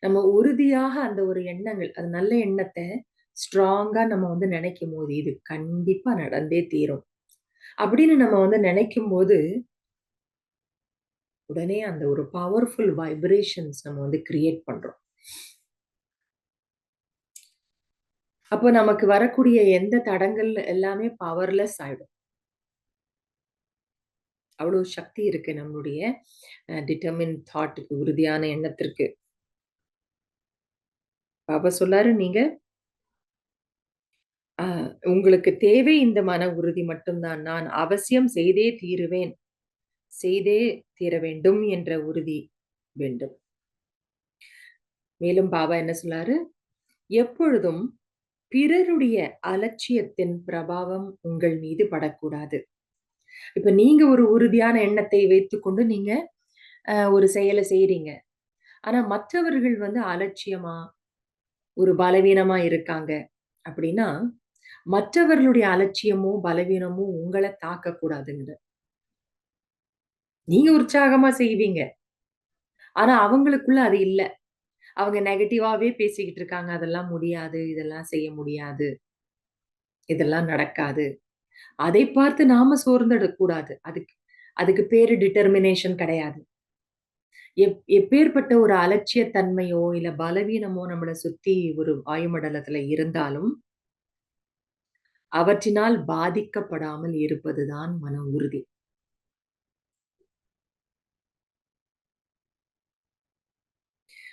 நம்ம உறுதியாக அந்த ஒரு எண்ணங்கள், அது நல்ல எண்ணத்தை ஸ்ட்ராங்கா நம்ம நினைக்கும் போது இது கண்டிப்பா நடந்தே தீரும் அப்படின்னு நம்ம நினைக்கும் போது உடனே அந்த ஒரு பவர்ஃபுல் வைப்ரேஷன்ஸ் நம்ம கிரியேட் பண்றோம். அப்போ நமக்கு வரக்கூடிய எந்த தடங்கள் எல்லாமே பவர்லெஸ் ஆயிடும். அவ்வளவு சக்தி இருக்கு நம்மளுடைய டிட்டர்மின் தாட்டுக்கு, உறுதியான எண்ணத்திற்கு. பாபா சொல்லாரு, நீங்க உங்களுக்கு தேவை இந்த மன உறுதி மட்டும்தான். நான் அவசியம் செய்தே தீருவேன். செய்தே தீர வேண்டும் என்ற உறுதி வேண்டும். மேலும் பாபா என்ன சொன்னாரு? எப்பொழுதும் பிறருடைய அலட்சியத்தின் பிரபாவம் உங்கள் மீது படக்கூடாது. இப்ப நீங்க ஒரு உறுதியான எண்ணத்தை வைத்துக்கொண்டு நீங்க ஒரு செயல செய்றீங்க. ஆனா மற்றவர்கள் வந்து அலட்சியமா, ஒரு பலவீனமா இருக்காங்க அப்படின்னா, மற்றவர்களுடைய அலட்சியமோ, பலவீனமோ உங்கள தாக்கக்கூடாதுங்க. நீங்க உற்சாகமா செய்வீங்க. ஆனா அவங்களுக்குள்ள அது இல்ல. அவங்க நெகட்டிவாவே பேசிக்கிட்டு இருக்காங்க. அதெல்லாம் முடியாது. இதெல்லாம் செய்ய முடியாது. இதெல்லாம் நடக்காது. அதை பார்த்து நாம சோர்ந்திடக்கூடாது. அதுக்கு அதுக்கு பேரு டிட்டர்மினேஷன் கிடையாது. எப்பேர்ப்பட்ட ஒரு அலட்சியத்தன்மையோ, இல்ல பலவீனமோ நம்மள சுத்தி ஒரு வாயுமண்டலத்துல இருந்தாலும், அவற்றினால் பாதிக்கப்படாமல் இருப்பதுதான் மன உறுதி.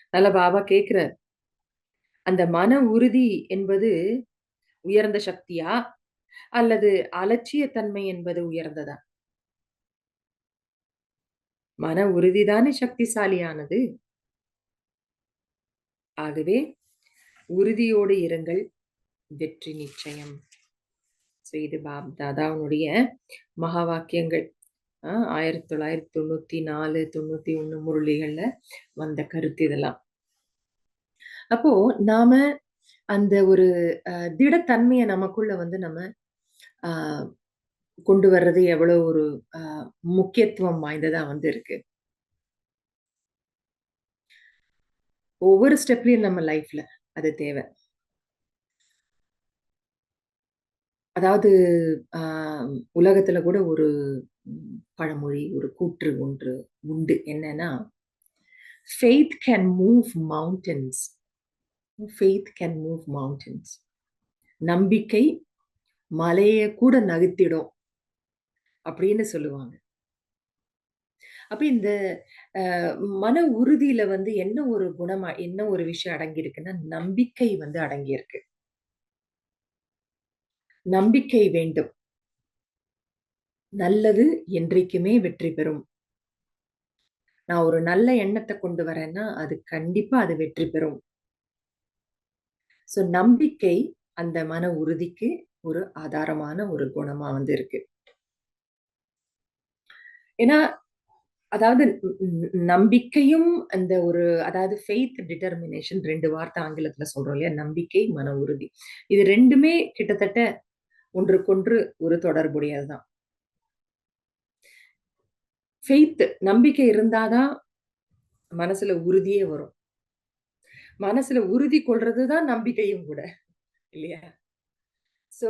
அதனால பாபா கேட்கிறார், அந்த மன உறுதி என்பது உயர்ந்த சக்தியா? அல்லது அலட்சியத்தன்மை என்பது உயர்ந்ததா? மன உறுதி தானே சக்திசாலியானது. ஆகவே உறுதியோடு இருங்கள். வெற்றி நிச்சயம். ஸோ இது பாப் தாதாவுனுடைய மகா வாக்கியங்கள். 1994, 91 முரளிகள்ல வந்த கருத்து இதெல்லாம். அப்போ நாம அந்த ஒரு திடத்தன்மைய நமக்குள்ள வந்து நம்ம அ கொண்டு வர்றது எவ்வளோ ஒரு அ முக்கியத்துவம் வாய்ந்ததா வந்து இருக்கு. ஒவ்வொரு ஸ்டெப்லயும் நம்ம லைஃப்ல அது தேவ. அதாவது அ உலகத்துல கூட ஒரு பழமொழி, ஒரு கூற்று ஒன்று உண்டு. என்னன்னா, "faith can move mountains. Faith can move mountains." நம்பிக்கை மலைய கூட நகர்த்திடும் அப்படின்னு சொல்லுவாங்க. அப்ப இந்த அ மன உறுதியில வந்து என்ன ஒரு விஷயம் அடங்கியிருக்குன்னா, நம்பிக்கை வந்து அடங்கியிருக்கு. நம்பிக்கை வேண்டும். நல்லது என்றைக்குமே வெற்றி பெறும். நான் ஒரு நல்ல எண்ணத்த கொண்டு வரேன்னா, அது கண்டிப்பா அது வெற்றி பெறும். ஸோ நம்பிக்கை அந்த மன உறுதிக்கு ஒரு ஆதாரமான ஒரு குணமா வந்து இருக்கு. ஏன்னா, அதாவது நம்பிக்கையும் அந்த ஒரு அதாவது ஃபெய்த், டிட்டர்மினேஷன் 2 வார்த்தை ஆங்கிலத்துல சொல்றோம் இல்லையா? நம்பிக்கை, மன உறுதி. இது 2மே கிட்டத்தட்ட ஒன்றுக்கொன்று ஒரு தொடர்புடையது தான். ஃபெய்த் நம்பிக்கை இருந்தா தான் மனசுல உறுதியே வரும். மனசுல உறுதி கொள்றது தான் நம்பிக்கையும் கூட. இல்லையா? ஸோ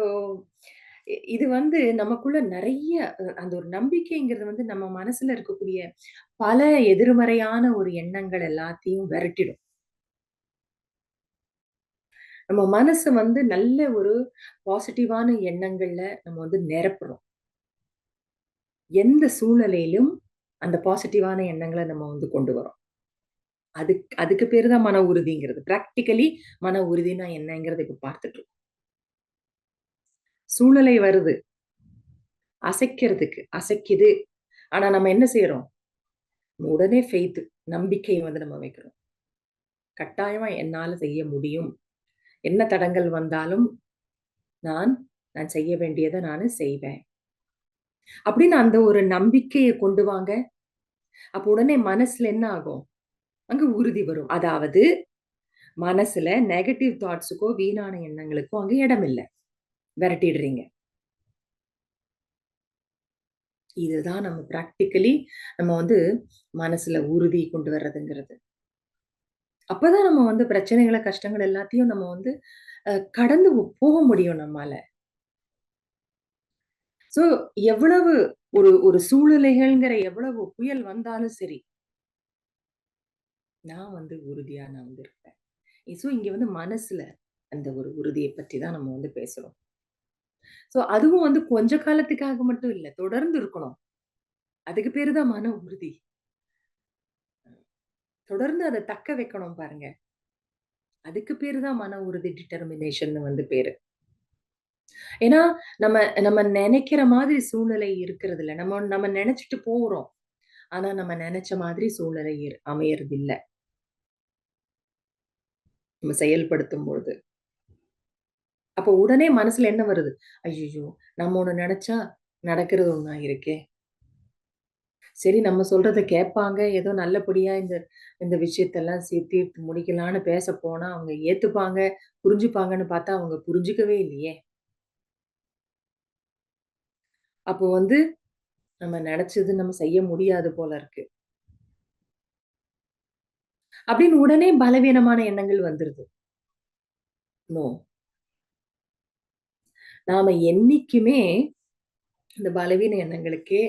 இது வந்து நமக்குள்ள நெறைய அந்த ஒரு நம்பிக்கைங்கிறது வந்து நம்ம மனசுல இருக்கக்கூடிய பல எதிர்மறையான ஒரு எண்ணங்கள் எல்லாத்தையும் விரட்டிடும். நம்ம மனசு வந்து நல்ல ஒரு பாசிட்டிவான எண்ணங்கள்ல நம்ம வந்து நிரப்புறோம். எந்த சூழ்நிலையிலும் அந்த பாசிட்டிவான எண்ணங்கள நம்ம வந்து கொண்டு வரோம். அதுக்கு பேரு தான் மன உறுதிங்கிறது. பிராக்டிகலி மன உறுதினா என்னங்கிறத இப்ப பார்த்துட்டு இருக்கோம். சூழ்நிலை வருது. அசைக்குது. ஆனா நம்ம என்ன செய்றோம்? உடனே ஃபெய்த் நம்பிக்கைய வந்து நம்ம வைக்கிறோம். கட்டாயமா என்னால செய்ய முடியும். என்ன தடங்கல் வந்தாலும் நான் நான் செய்ய வேண்டியத நானு செய்வேன். அப்படின்னு அந்த ஒரு நம்பிக்கைய கொண்டு வாங்க. அப்ப உடனே மனசுல என்ன ஆகும்? அங்க உறுதி வரும். அதாவது மனசுல நெகட்டிவ் தாட்ஸுக்கோ, வீணான எண்ணங்களுக்கோ அங்க இடம் இல்ல. விரட்டிடுறீங்க. இதுதான் நம்ம பிராக்டிகலி நம்ம வந்து மனசுல உறுதி கொண்டு வர்றதுங்கிறது. அப்பதான் நம்ம வந்து பிரச்சனைகள, கஷ்டங்கள் எல்லாத்தையும் நம்ம வந்து கடந்து போக முடியும் நம்மால. சோ எவ்வளவு ஒரு ஒரு சூழ்நிலைகள்ங்கிற எவ்வளவு புயல் வந்தாலும் சரி, நான் வந்து இருப்பேன். சோ இங்க வந்து மனசுல அந்த ஒரு உறுதிய பற்றி தான் நம்ம வந்து பேசுறோம். சோ அதுவும் வந்து கொஞ்ச காலத்துக்காக மட்டும் இல்ல. தொடர்ந்து இருக்கணும். அதுக்கு பேரு தான் மன உறுதி. தொடர்ந்து அத தக்க வைக்கணும் பாருங்க. அதுக்கு பேரு தான் மன உறுதி டிட்டர்மினேஷன்னு வந்து பேரு. ஏன்னா, நம்ம நம்ம நெனைக்கிற மாதிரி சூழ்நிலை இருக்கிறதில்ல. நம்ம நம்ம நெனச்சுட்டு போறோம். ஆனா, நம்ம நெனச்ச மாதிரி சூழ்நிலை அமையறதில்ல. நம்ம செயல்படுத்தும் பொழுது. அப்போ உடனே மனசுல என்ன வருது? ஐய்யய்யோ! நம்ம ஒண்ணு நெனச்சா நடக்கிறது ஒண்ணா இருக்கே! சரி நம்ம சொல்றத கேட்பாங்க. ஏதோ நல்லபடியா இந்த இந்த விஷயத்தெல்லாம் தீர்த்து முடிக்கலான்னு பேச போனா, அவங்க ஏத்துப்பாங்க, புரிஞ்சுப்பாங்கன்னு பார்த்தா, அவங்க புரிஞ்சுக்கவே இல்லையே! அப்போ வந்து நம்ம நெனச்சது நம்ம செய்ய முடியாது போல இருக்கு. அப்படின்னு உடனே பலவீனமான எண்ணங்கள் வந்துருது. நோ. நாம என்னைக்குமே இந்த பலவீன எண்ணங்களுக்கே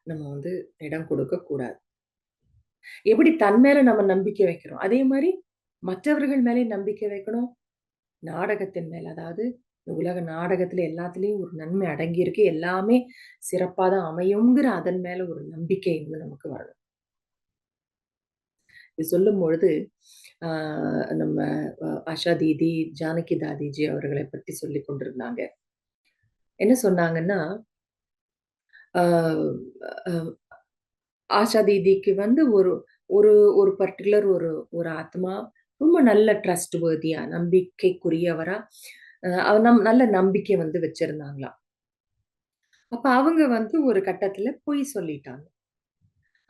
நம்ம வந்து இடம் கொடுக்கக் கூடாது. எப்படி தன் மேல நம்ம நம்பிக்கை வைக்கிறோம், அதே மாரி மற்றவர்கள் மேலயும் நம்பிக்கை வைக்கணும். நாடகத்தின் மேல, அதாவது இந்த உலக நாடகத்துல எல்லாத்துலயும் ஒரு நன்மை அடங்கியிருக்கு. எல்லாமே சிறப்பா தான் அமையுங்கிற அதன் மேல ஒரு நம்பிக்கை வந்து நமக்கு வரணும். இது சொல்லும்பொழுது, ஆ நம்ம ஆஷா தீதி, ஜானகி தாதிஜி அவர்கள பத்தி சொல்லிக் கொண்டிருந்தாங்க. என்ன சொன்னாங்கன்னா, ஆ அ ஆஷா தீதிக்கு வந்து ஒரு ஒரு ஒரு பர்ட்டிகுலர் ஒரு ஒரு ஆத்மா ரொம்ப நல்ல ட்ரஸ்ட் வர்தியா, நம்பிக்கைக்குரியவரா, நல்ல நம்பிக்கை வந்து வச்சிருந்தாங்களாம். அப்ப அவங்க வந்து ஒரு கட்டத்துல பொய் சொல்லிட்டாங்க.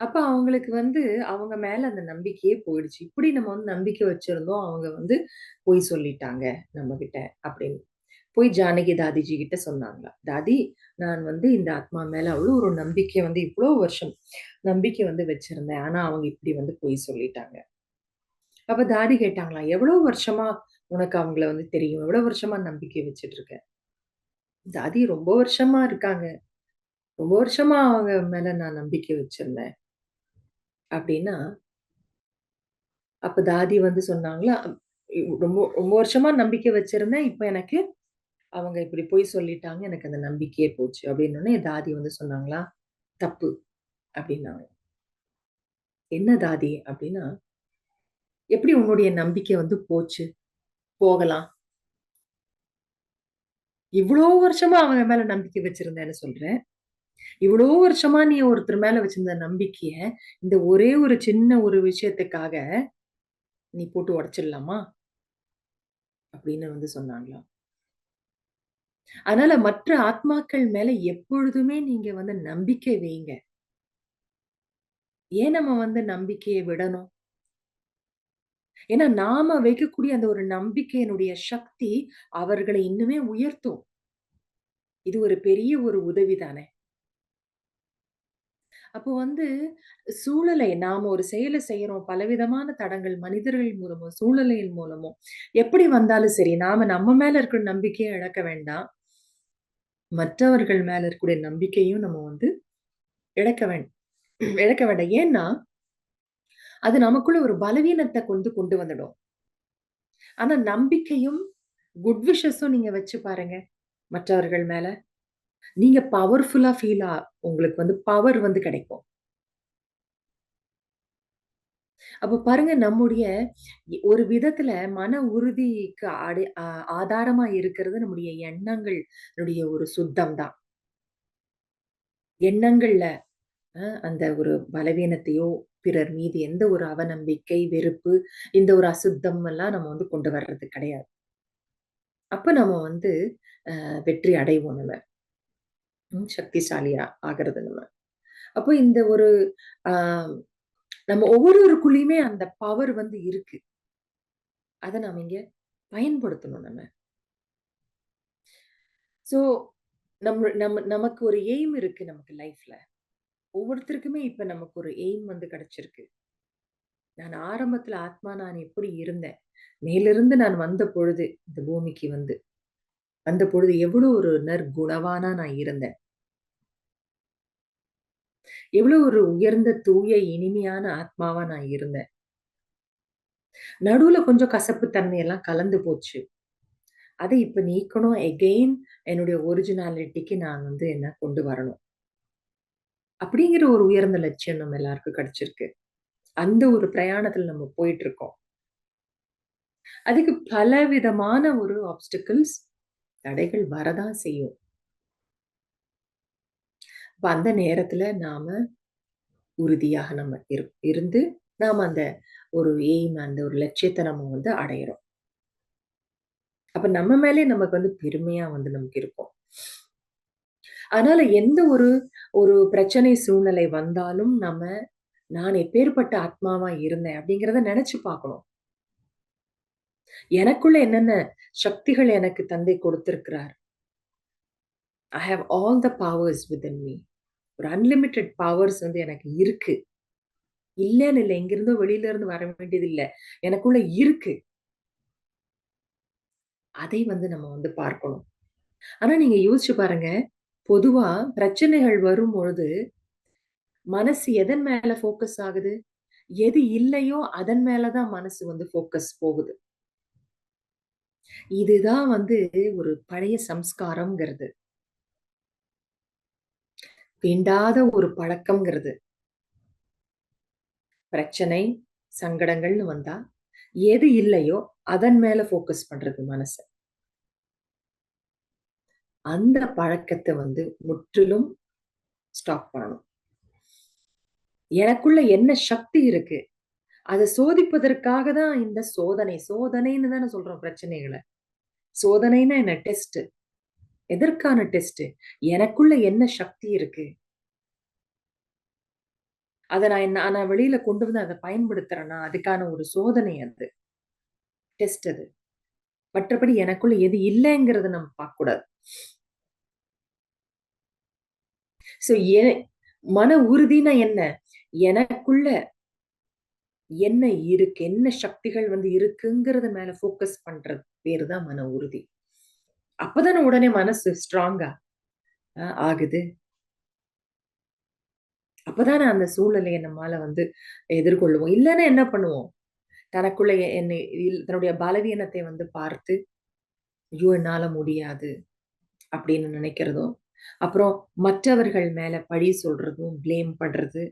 அப்ப அவங்களுக்கு வந்து அவங்க மேல அந்த நம்பிக்கையே போயிடுச்சு. இப்படி நம்ம வந்து நம்பிக்கை வச்சிருந்தோம். அவங்க வந்து பொய் சொல்லிட்டாங்க நம்மகிட்ட அப்படின்னு. போய் ஜானகி தாதிஜி கிட்ட சொன்னாங்களாம். தாதி, நான் வந்து இந்த ஆத்மா மேல அவ்வளோ ஒரு நம்பிக்கை வந்து இவ்ளோ வருஷம் நம்பிக்கை வந்து வச்சிருந்தேன். ஆனா அவங்க இப்படி வந்து பொய் சொல்லிட்டாங்க. அப்ப தாதி கேட்டாங்களாம், "எவ்வளோ வருஷமா உனக்கு அவங்கள வந்து தெரியும்? எவ்வளோ வருஷமா நம்பிக்கை வச்சுட்டு இருக்க?" தாதி, "ரொம்ப வருஷமா இருக்காங்க. ரொம்ப வருஷமா அவங்க மேல நான் நம்பிக்கை வச்சிருந்தேன்." அப்படின்னா, அப்ப தாதி வந்து சொன்னாங்களா, ரொம்ப ரொம்ப வருஷமா நம்பிக்கை வச்சிருந்தேன். இப்ப எனக்கு அவங்க இப்படி பொய் சொல்லிட்டாங்க. எனக்கு அந்த நம்பிக்கையே போச்சு." அப்படின்னோனே தாதி வந்து சொன்னாங்களா, "தப்பு." அப்படின்னாங்க. "என்ன தாதி?" அப்படின்னா, "எப்படி உன்னுடைய நம்பிக்கை வந்து போச்சு? போகலாம். இவ்ளோ வருஷமா அவங்க மேல நம்பிக்கை வச்சிருந்தேன்னு சொல்ற. இவ்ளோ வருஷமா நீ ஒருத்தர் மேல வச்சிருந்த நம்பிக்கைய, இந்த ஒரே ஒரு சின்ன ஒரு விஷயத்துக்காக நீ போட்டு உடைச்சிடலாமா?" அப்படின்னு வந்து சொன்னாங்களாம். அதனால மற்ற ஆத்மாக்கள் மேல எப்பொழுதுமே நீங்க வந்து நம்பிக்கை வையுங்க. ஏன் நம்ம வந்து நம்பிக்கைய விடணும்? ஏன்னா நாம வைக்கக்கூடிய அந்த ஒரு நம்பிக்கையினுடைய சக்தி அவர்களை இன்னுமே உயர்த்தும். இது ஒரு பெரிய ஒரு உதவி தானே! அப்போ வந்து சூழலை நாம ஒரு செயல செய்யறோம். பலவிதமான தடங்கள் மனிதர்கள் மூலமோ, சூழ்நிலையின் மூலமோ எப்படி வந்தாலும் சரி, நாம நம்ம மேல இருக்கிற நம்பிக்கைய இழக்க வேண்டாம். மற்றவர்கள் மேல இருக்கக்கூடிய நம்பிக்கையும் நம்ம வந்து இழக்க வேண் இழக்க வேண்டாம். ஏன்னா, அது நமக்குள்ள ஒரு பலவீனத்த கொண்டு வந்துடும். ஆனா நம்பிக்கையும், குட் விஷஸும் நீங்க வச்சு பாருங்க, மற்றவர்கள் மேல. நீங்க பவர்ஃபுல்லா உங்களுக்கு வந்து பவர் வந்து கிடைக்கும். அப்ப பாருங்க நம்முடைய ஒரு விதத்துல மன உறுதிக்கு ஆதாரமா இருக்கிறது நம்முடைய எண்ணங்கள் ஒரு சுத்தம் தான். எண்ணங்கள்ல அந்த ஒரு பலவீனத்தையோ, பிறர் மீது எந்த ஒரு அவநம்பிக்கை, வெறுப்பு, இந்த ஒரு அசுத்தம் எல்லாம் நம்ம வந்து கொண்டு வர்றது கிடையாது. அப்ப நம்ம வந்து வெற்றி அடைவோம் நம்ம. சக்திசாலியா ஆகுறது நம்ம. அப்போ இந்த ஒரு ஆ நம்ம ஒவ்வொருவருக்குள்ளயுமே அந்த பவர் வந்து இருக்கு. அத நாம இங்க பயன்படுத்தணும் நம்ம. ஸோ நமக்கு ஒரு எய்ம் இருக்கு நமக்கு லைஃப்ல. ஒவ்வொருத்தருக்குமே இப்ப நமக்கு ஒரு எய்ம் வந்து கிடைச்சிருக்கு. நான் ஆரம்பத்துல ஆத்மா நான் எப்படி இருந்தேன்? மேலிருந்து நான் வந்த பொழுது, இந்த பூமிக்கு வந்த பொழுது எவ்வளோ ஒரு நற்குணவானா நான் இருந்தேன். எவ்வளோ ஒரு உயர்ந்த, தூய, இனிமையான ஆத்மாவா நான் இருந்தேன். நடுவுல கொஞ்சம் கசப்பு தன்மை எல்லாம் கலந்து போச்சு. அத இப்ப நீக்கணும். எகெயின் என்னுடைய ஒரிஜினாலிட்டிக்கு நான் வந்து என்ன கொண்டு வரணும். அப்படிங்கிற ஒரு உயர்ந்த லட்சியம் நம்ம எல்லாருக்கும் கிடைச்சிருக்கு. அந்த ஒரு பிரயாணத்துல நம்ம போயிட்டு இருக்கோம். அதுக்கு பலவிதமான ஒரு ஆப்ஸ்டிக்கிள்ஸ், தடைகள் வரதான் செய்யும். அப்ப அந்த நேரத்துல நாம உறுதியாக நம்ம இருந்து நாம அந்த ஒரு எய்ம், அந்த ஒரு லட்சியத்தை நம்ம வந்து அடையிறோம். அப்ப நம்ம மேலே நமக்கு வந்து பெருமையா வந்து நமக்கு இருக்கும். அதனால எந்த ஒரு ஒரு பிரச்சனை சூழ்நிலை வந்தாலும் நான் எப்பேற்பட்ட ஆத்மாவா இருந்தேன் அப்படிங்கிறத நினைச்சு பார்க்கணும். எனக்குள்ள என்னென்ன சக்திகள் எனக்கு தந்தை கொடுத்திருக்கிறார். I have all the powers within me. ஒரு அன்லிமிட்டெட் பவர்ஸ் வந்து எனக்கு இருக்கு. இல்லன்னு இல்ல. எங்கிருந்தோ வெளியில இருந்து வர வேண்டியது இல்ல. எனக்குள்ள இருக்கு. அதை வந்து நம்ம வந்து பார்க்கணும். ஆனா நீங்க யோசிச்சு பாருங்க. பொதுவா பிரச்சனைகள் வரும்பொழுது மனசு எதன் மேல ஃபோக்கஸ் ஆகுது? எது இல்லையோ அதன் மேல தான் மனசு வந்து ஃபோக்கஸ் போகுது. இதுதான் வந்து ஒரு பழைய சம்ஸ்காரம்ங்கிறது. வேண்டாத ஒரு பழக்கம்ங்கிறது. பிரச்சனை, சங்கடங்கள்னு வந்தா, எது இல்லையோ அதன் மேல ஃபோக்கஸ் பண்றது மனசு. அந்த பழக்கத்த வந்து முற்றிலும் ஸ்டாப் பண்ணணும். எனக்குள்ள என்ன சக்தி இருக்கு? அத சோதிப்பதற்காக தான் இந்த சோதனை. சோதனைன்னு தானே சொல்றோம் பிரச்சனைகள. சோதனைன்னா என்ன? டெஸ்ட். எதற்கான டெஸ்ட்? எனக்குள்ள என்ன சக்தி இருக்கு? அத நான் வெளியில கொண்டு வந்து அத பயன்படுத்துறேனா? அதுக்கான ஒரு சோதனை அது. டெஸ்ட் அது. மற்றபடி எனக்குள்ள எது இல்லைங்கிறத நம்ம பார்க்கக்கூடாது. சோ மன உறுதினா என்ன? எனக்குள்ள என்ன இருக்கு? என்ன சக்திகள் வந்து இருக்குங்கிறத மேல ஃபோக்கஸ் பண்றது பேரு தான் மன உறுதி. அப்பதானே உடனே மனசு ஸ்ட்ராங்கா ஆகுது. அப்பதானே அந்த சூழ்நிலைய நம்மால வந்து எதிர்கொள்ளுவோம். இல்லன்னா என்ன பண்ணுவோம்? தனக்குள்ள என்னை தன்னுடைய பலவீனத்தை வந்து பார்த்து, ஐயோ! என்னால முடியாது அப்படின்னு நினைக்கிறதும், அப்புறம் மற்றவர்கள் மேல பழி சொல்றதும், ப்ளேம் பண்றது.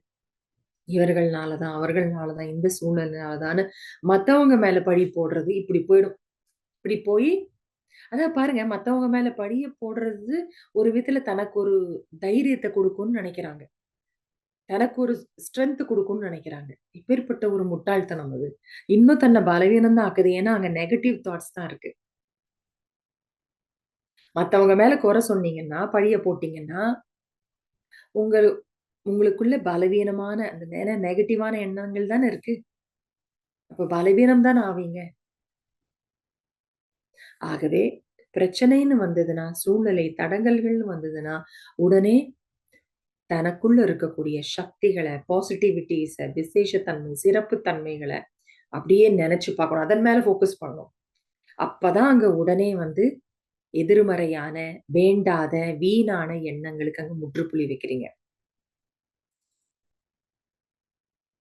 இவர்கள்னால தான், அவர்கள்னால தான், இந்த சூழ்நிலைனால தான்னு மத்தவங்க மேல பழி போடுறது, இப்படி போயிடும். இப்படி போயி அதான் பாருங்க மத்தவங்க மேல பழிய போடுறது ஒரு விதத்துல தனக்கு ஒரு தைரியத்த குடுக்கும்னு நெனைக்கிறாங்க. தனக்கு ஒரு ஸ்ட்ரென்த் குடுக்கும்னு நெனைக்கிறாங்க. எப்பேர்ப்பட்ட ஒரு முட்டாள்தனம் அது. இன்னும் தன்ன பலவீனம் தான் ஆக்குது. ஏன்னா, அங்க நெகட்டிவ் தாட்ஸ் தான் இருக்கு. மத்தவங்க மேல குறை சொன்னீங்கன்னா, பழிய போட்டீங்கன்னா, உங்கள் உங்களுக்குள்ள பலவீனமான அந்த நெகட்டிவான எண்ணங்கள் தானே இருக்கு. அப்ப பலவீனம் தானே ஆவீங்க. ஆகவே பிரச்சனைன்னு வந்ததுன்னா, சூழ்நிலை தடங்கல்கள்னு வந்ததுன்னா, உடனே தனக்குள்ள இருக்கக்கூடிய சக்திகள, பாசிட்டிவிட்டீஸ, விசேஷத்தன்மை, சிறப்பு தன்மைகள அப்படியே நெனச்சு பார்க்கணும். அதன் மேல ஃபோக்கஸ் பண்ணணும். அப்பதான் அங்க உடனே வந்து எதிர்மறையான, வேண்டாத, வீணான எண்ணங்களுக்கு அங்க முற்றுப்புள்ளி வைக்கிறீங்க.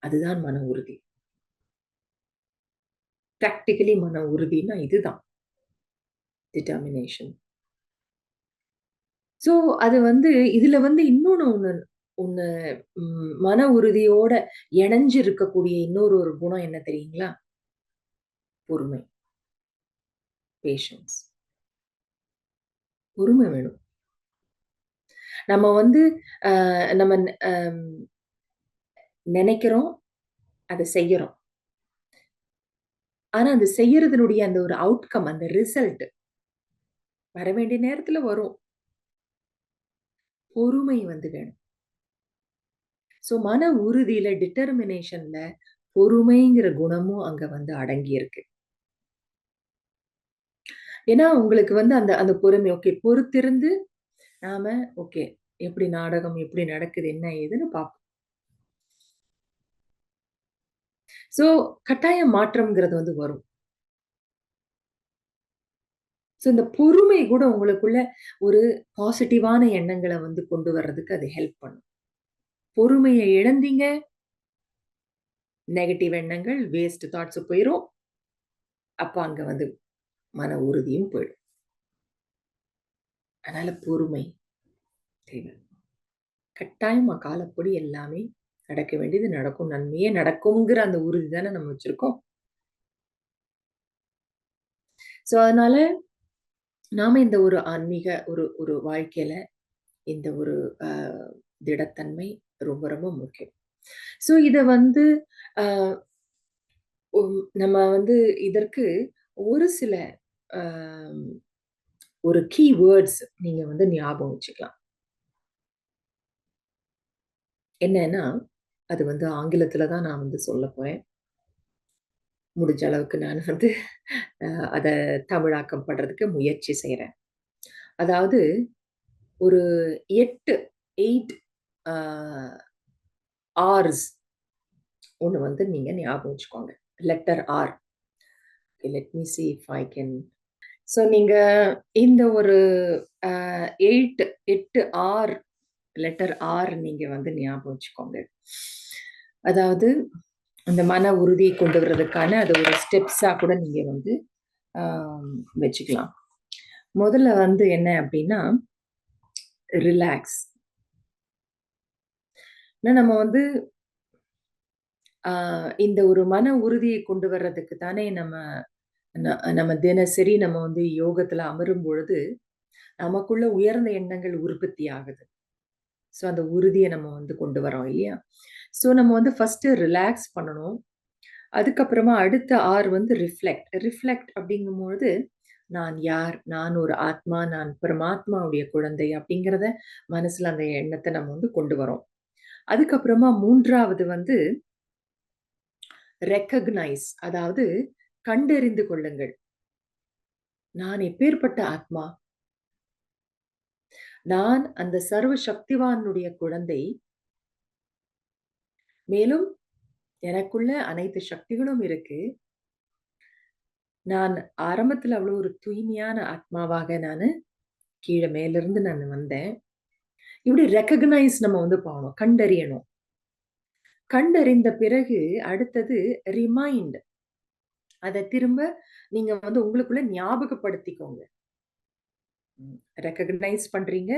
அதுதான் மன உறுதி. பிராக்டிகலி மன உறுதின்னா இதுதான். டிட்டர்மினேஷன். ஸோ அது வந்து இதுல வந்து இன்னொன்னு ஒண்ணு ஒண்ணு மன உறுதியோட இணைஞ்சு இருக்கக்கூடிய இன்னொரு ஒரு குணம் என்ன தெரியுங்களா? பொறுமை. பேஷன்ஸ். பொறுமை வேணும். நம்ம வந்து நம்ம அம் நெனைக்கிறோம், அத செய்யறோம். ஆனா, அந்த செய்யறதனுடைய அந்த ஒரு அவுட்கம், அந்த ரிசல்ட் வர வேண்டிய நேரத்துல வரும். பொறுமை வந்து வேணும். சோ மன உறுதியில, டிட்டர்மினேஷன்ல பொறுமைங்கிற குணமும் அங்க வந்து அடங்கியிருக்கு. ஏன்னா, உங்களுக்கு வந்து அந்த அந்த பொறுமை ஓகே பொறுத்திருந்து நாம ஓகே எப்படி நாடகம் எப்படி நடக்குது, என்ன ஏதுன்னு பார்ப்போம். சோ கட்டாய மாற்றம்ங்கிறது வந்து வரும். சோ இந்த பொறுமை கூட உங்களுக்குள்ள ஒரு பாசிட்டிவான எண்ணங்கள வந்து கொண்டு வர்றதுக்கு அது ஹெல்ப் பண்ணும். பொறுமைய இழந்தீங்க, நெகட்டிவ் எண்ணங்கள், வேஸ்ட் தாட்ஸ் போயிரும். அப்ப அங்க வந்து மன உறுதியும் போயிடும். அதனால பொறுமை தேவை. கட்டாயமா காலப்படி எல்லாமே நடக்க வேண்டியது நடக்கும். நன்மையே நடக்கும்ங்கிற அந்த உறுதி தானே நம்ம வச்சிருக்கோம். சோ அதனால நாம இந்த ஒரு ஆன்மீக ஒரு ஒரு வாழ்க்கையில இந்த ஒரு திடத்தன்மை ரொம்ப ரொம்ப முக்கியம். ஸோ இத வந்து அ நம்ம வந்து இதற்கு ஒரு சில அ ஒரு கீ வேர்ட்ஸ் நீங்க வந்து ஞாபகம் வச்சுக்கலாம். என்னன்னா, அது வந்து ஆங்கிலத்தில தான் நான் வந்து சொல்லப் போறேன். முடிஞ்ச அளவுக்கு நான் வந்து அ அத தமிழாக்கம் பண்றதுக்கு முயற்சி செய்றேன். அதாவது ஒரு 8 8 ஆ ஆர்ஸ் ஒண்ணு வந்து நீங்க ஞாபகம் வச்சுக்கோங்க. Letter R. Let me see if I can so நீங்க இந்த ஒரு அ 8 ஆர் லெட்டர் ஆர் நீங்க வந்து ஞாபகம் வச்சுக்கோங்க. அதாவது அந்த மன உறுதிய கொண்டு வரதுக்கான அது ஒரு ஸ்டெப்ஸா கூட நீங்க வந்து ஆ வச்சுக்கலாம். முதல்ல வந்து என்ன அப்டின்னா, ரிலாக்ஸ். ஏன்னா நம்ம வந்து ஆ இந்த ஒரு மன உறுதியை கொண்டு வர்றதுக்கு தானே நம்ம தினசரி நம்ம வந்து யோகத்துல அமரும் பொழுது, நமக்குள்ள உயர்ந்த எண்ணங்கள் உற்பத்தி ஆகுது. ஸோ அந்த உறுதிய நம்ம வந்து கொண்டு வரோம் இல்லையா? ஸோ நம்ம வந்து ஃபர்ஸ்ட்டு ரிலாக்ஸ் பண்ணணும். அதுக்கப்புறமா அடுத்த ஆர் வந்து ரிஃப்ளெக்ட். ரிஃப்ளெக்ட் அப்படிங்கும்பொழுது, நான் யார்? நான் ஒரு ஆத்மா. நான் பரமாத்மாவுடைய குழந்தை அப்படிங்கிறத மனசுல அந்த எண்ணத்த நம்ம வந்து கொண்டு வரோம். அதுக்கப்புறமா 3வது வந்து ரெகக்னைஸ் அதாவது கண்டறிந்து கொள்ளுங்கள். நான் எப்பேர்ப்பட்ட ஆத்மா? நான் அந்த சர்வ சக்திவானுடைய குழந்தை. மேலும் எனக்குள்ள அனைத்து சக்திகளும் இருக்கு. நான் ஆரம்பத்துல அவ்வளோ ஒரு தூய்மையான ஆத்மாவாக மேலிருந்து நானு வந்தேன். இப்படி ரெகக்னைஸ் நம்ம வந்து பண்ணணும். கண்டறியணும். கண்டறிந்த பிறகு அடுத்தது ரிமைண்ட். அத திரும்ப நீங்க வந்து உங்களுக்குள்ள ஞாபகப்படுத்திக்கோங்க. ரெகக்னைஸ் பண்றீங்க.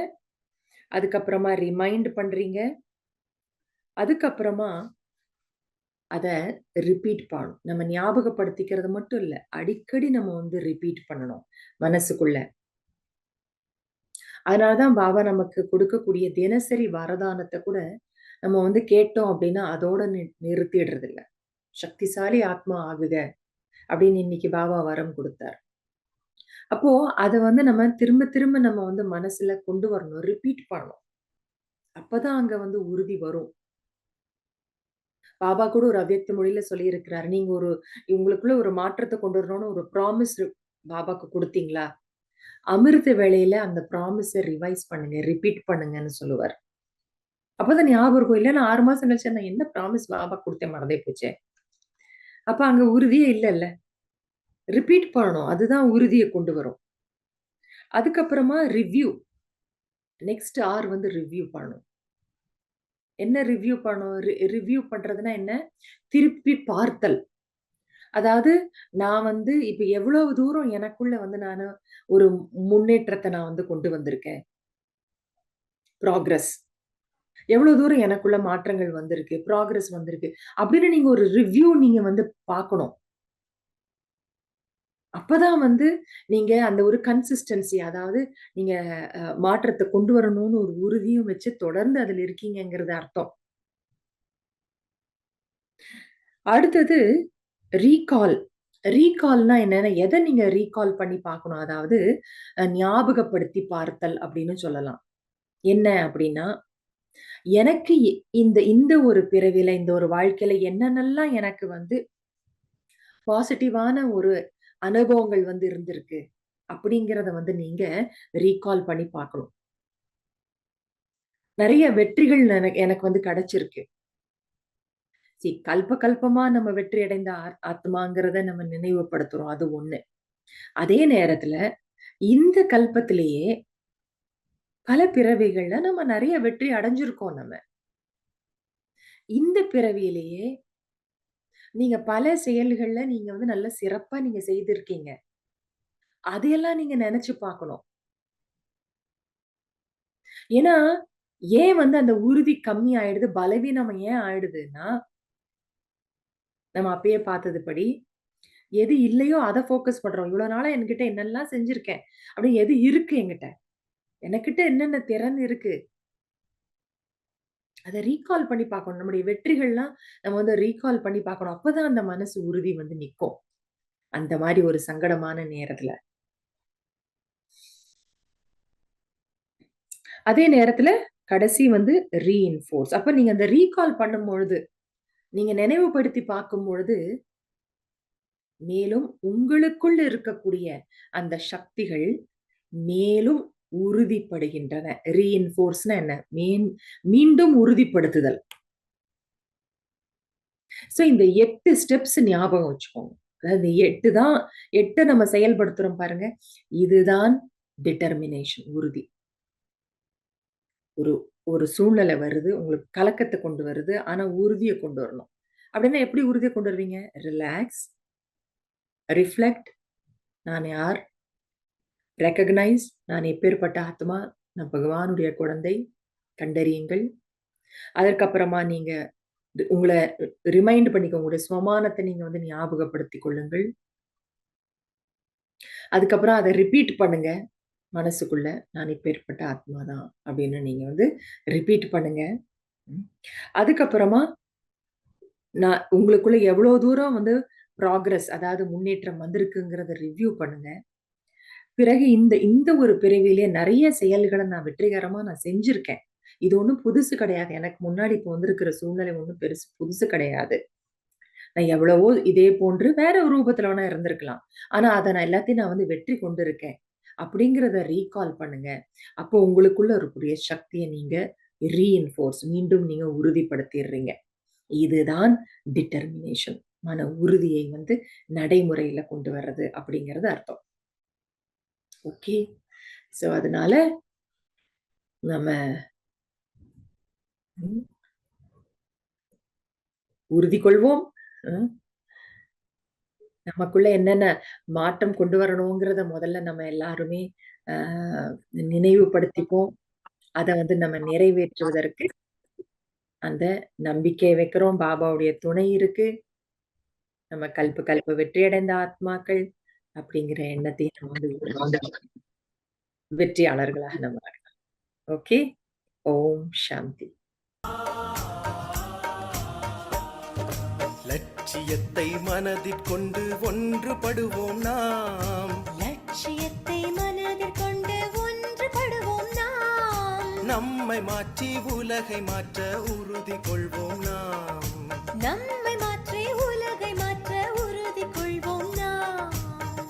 அதுக்கப்புறமா ரிமைண்ட் பண்றீங்க. அதுக்கப்புறமா அத ரிப்பீட் பண்ணணும். நம்ம ஞாபகப்படுத்திக்கிறது மட்டும் இல்ல. அடிக்கடி நம்ம வந்து ரிப்பீட் பண்ணணும் மனசுக்குள்ள. அதனால தான் பாபா நமக்கு கொடுக்கக்கூடிய தினசரி வரதானத்த கூட நம்ம வந்து கேட்டோம் அப்டின்னா, அதோட நிறுத்திடுறதில்ல. "சக்திசாலி ஆத்மா ஆகுக" அப்படின்னு இன்னைக்கு பாபா வரம் குடுத்தார். அப்போ அத வந்து நம்ம திரும்ப திரும்ப நம்ம வந்து மனசுல கொண்டு வரணும். ரிப்பீட் பண்ணணும். அப்பதான் அங்க வந்து உறுதி வரும். பாபா கூட ஒரு அவ்யக்த மொழியில சொல்லியிருக்கிறாரு. நீங்க உங்களுக்குள்ள ஒரு மாற்றத்த கொண்டு வரணும்னு ஒரு ப்ராமிஸ் பாபாக்கு குடுத்தீங்களா? அமிர்த வேளையில அந்த ப்ராமிஸ ரிவைஸ் பண்ணுங்க. ரிப்பீட் பண்ணுங்கன்னு சொல்லுவாரு. அப்பதான் ஞாபகம் இருக்கும். இல்லன்னா 6 மாசம் கழிச்சு நான் என்ன ப்ராமிஸ் பாபாக்கு குடுத்தேன் மறந்தே போச்சே. அப்ப அங்க உறுதியே இல்லல்ல. ரிப்பீட் பண்ணணும். அதுதான் உறுதிய கொண்டு வரும். அதுக்கப்புறமா ரிவ்யூ. நெக்ஸ்ட் ஆர் வந்து ரிவ்யூ பண்ணணும். என்ன ரிவ்யூ பண்ணணும்? ரிவ்யூ பண்றதுன்னா என்ன? திருப்பி பார்த்தல். அதாவது நான் வந்து இப்ப எவ்வளவு தூரம் எனக்குள்ள வந்து ஒரு முன்னேற்றத்த நான் வந்து கொண்டு வந்திருக்கேன். ப்ராக்ரஸ். எவ்வளவு தூரம் எனக்குள்ள மாற்றங்கள் வந்திருக்கு, ப்ராக்ரஸ் வந்திருக்கு. அப்படின்னு நீங்க ஒரு ரிவ்யூ நீங்க வந்து பார்க்கணும். அப்பதான் வந்து நீங்க அந்த ஒரு கன்சிஸ்டன்சி அதாவது நீங்க மாற்றத்த கொண்டு வரணும்னு ஒரு உறுதியும் வச்சு தொடர்ந்து அதுல இருக்கீங்கங்கிறது அர்த்தம். அடுத்தது ரீகால். ரீகால்னா என்னன்னா, எத நீங்க ரீகால் பண்ணி பார்க்கணும். அதாவது ஞாபகப்படுத்தி பார்த்தல் அப்படின்னு சொல்லலாம். என்ன அப்படின்னா, எனக்கு இந்த இந்த ஒரு பிறவில, இந்த ஒரு வாழ்க்கையில என்னென்னலாம் எனக்கு வந்து பாசிட்டிவான ஒரு அனுபவங்கள் வந்து இருந்திருக்கு. அப்படிங்கிறத வந்து நீங்க ரீகால் பண்ணி பார்க்கணும். நெறைய வெற்றிகள் எனக்கு வந்து கிடைச்சிருக்கு. கல்ப கல்பமா நம்ம வெற்றி அடைந்த ஆத்மாங்கிறத நம்ம நினைவுபடுத்துறோம். அது ஒண்ணு. அதே நேரத்துல இந்த கல்பத்திலேயே பல பிறவிகள்ல நம்ம நெறைய வெற்றி அடைஞ்சிருக்கோம் நம்ம. இந்த பிறவியிலேயே நீங்க பல செயல்கள்ல நீங்க வந்து நல்ல சிறப்பா நீங்க செய்திருக்கீங்க. அதையெல்லாம் நீங்க நெனச்சு பார்க்கணும். ஏன்னா, ஏன் வந்து அந்த உறுதி கம்மி ஆயிடுது? பலவீனம் ஏன் ஆயிடுதுன்னா, நம்ம அப்பயே பார்த்ததுபடி, எது இல்லையோ அத ஃபோக்கஸ் பண்றோம். இவ்வளவு நாளா என்கிட்ட என்னெல்லாம் செஞ்சிருக்கேன். அப்படின்னு எது இருக்கு என்கிட்ட? எனக்கிட்ட என்னென்ன திறன் இருக்கு? அத ரீகால் பண்ணி பார்க்கணும். நம்முடைய வெற்றிகள்லாம் நம்ம வந்து ரீகால் பண்ணி பார்க்கணும். அப்பதான் அந்த மனசு உறுதி வந்து நிக்கும். அந்த மாரி ஒரு சங்கடமான நேரத்துல. அதே நேரத்துல கடைசி வந்து ரீஇன்ஃபோர்ஸ். அப்ப நீங்க அந்த ரீகால் பண்ணும்பொழுது, நீங்க நினைவுபடுத்தி பார்க்கும் பொழுது, மேலும் உங்களுக்குள் இருக்கக்கூடிய அந்த சக்திகள் மேலும் உறுதிப்படுகின்றன. ரீஇன்ஃபோர்ஸ்னா என்ன? மீண்டும் உறுதிப்படுத்துதல். சோ இந்த 8 ஸ்டெப்ஸ் ஞாபகம் வச்சுக்கோங்க. அதாவது 8 நம்ம செயல்படுத்துறோம் பாருங்க. இதுதான் டிட்டர்மினேஷன் உறுதி. ஒரு ஒரு சூழ்நிலை வருது. உங்களுக்கு கலக்கத்த கொண்டு வருது. ஆனா உறுதிய கொண்டு வரணும். அப்படின்னா எப்படி உறுதிய கொண்டு வருவீங்க? ரிலாக்ஸ், ரிஃப்ளெக்ட், நான் யார்? ரெகக்னைஸ், நான் எப்பேர்ப்பட்ட ஆத்மா? நான் பகவானுடைய குழந்தை. கண்டறியுங்கள். அதற்கப்புறமா நீங்க உங்கள ரிமைண்ட் பண்ணிக்கோங்க. உங்களுடைய ஸ்வமானத்த நீங்க வந்து ஞாபகப்படுத்திக் கொள்ளுங்கள். அதுக்கப்புறம் அத ரிப்பீட் பண்ணுங்க. மனசுக்குள்ள, நான் இப்பேர்ப்பட்ட ஆத்மா தான் அப்படின்னு நீங்க வந்து ரிப்பீட் பண்ணுங்க. அதுக்கப்புறமா நான் உங்களுக்குள்ள எவ்வளோ தூரம் வந்து ப்ராக்ரஸ் அதாவது முன்னேற்றம் வந்திருக்குங்கிறத ரிவ்யூ பண்ணுங்க. பிறகு இந்த ஒரு பிறவியிலே நெறைய செயல்கள நான் வெற்றிகரமா செஞ்சிருக்கேன். இது ஒண்ணும் புதுசு கிடையாது. எனக்கு முன்னாடி இப்போ வந்திருக்கிற சூழ்நிலை ஒண்ணும் புதுசு கிடையாது. நான் எவ்வளவோ இதே போன்று வேற ஒரு ரூபத்துல வேணா இருந்திருக்கலாம். ஆனா அத எல்லாத்தையும் வந்து வெற்றி கொண்டிருக்கேன். அப்படிங்கிறத ரீகால் பண்ணுங்க. அப்போ உங்களுக்குள்ள இருக்கக்கூடிய சக்திய நீங்க ரீஇன்ஃபோர்ஸ் மீண்டும் நீங்க உறுதிப்படுத்திடுறீங்க. இதுதான் டிட்டர்மினேஷன். மன உறுதியை வந்து நடைமுறையில கொண்டு வர்றது அப்படிங்கிறது அர்த்தம். ஓகே. சோ அதனால நம்ம உறுதி கொள்வோம். நமக்குள்ள என்னென்ன மாற்றம் கொண்டு வரணுங்கிறத முதல்ல நம்ம எல்லாருமே அ நினைவுபடுத்திப்போம். அத வந்து நம்ம நிறைவேற்றுவதற்கு அந்த நம்பிக்கை வைக்கிறோம். பாபாவுடைய துணை இருக்கு. நம்ம கல்ப வெற்றியடைந்த ஆத்மாக்கள் அப்படிங்கிற எண்ணத்தையும் நம்ம வந்து வெற்றியாளர்களாக நம்ம ஆகலாம். ஓகே. ஓம் சாந்தி. லட்சியத்தை மனதிற்கொண்டு ஒன்றுபடுவோம் நாம். லட்சியத்தை மனதில் கொண்டு ஒன்றுபடுவோம் நாம். நம்மை மாற்றி உலகை மாற்ற உறுதி கொள்வோம் நாம். நம்மை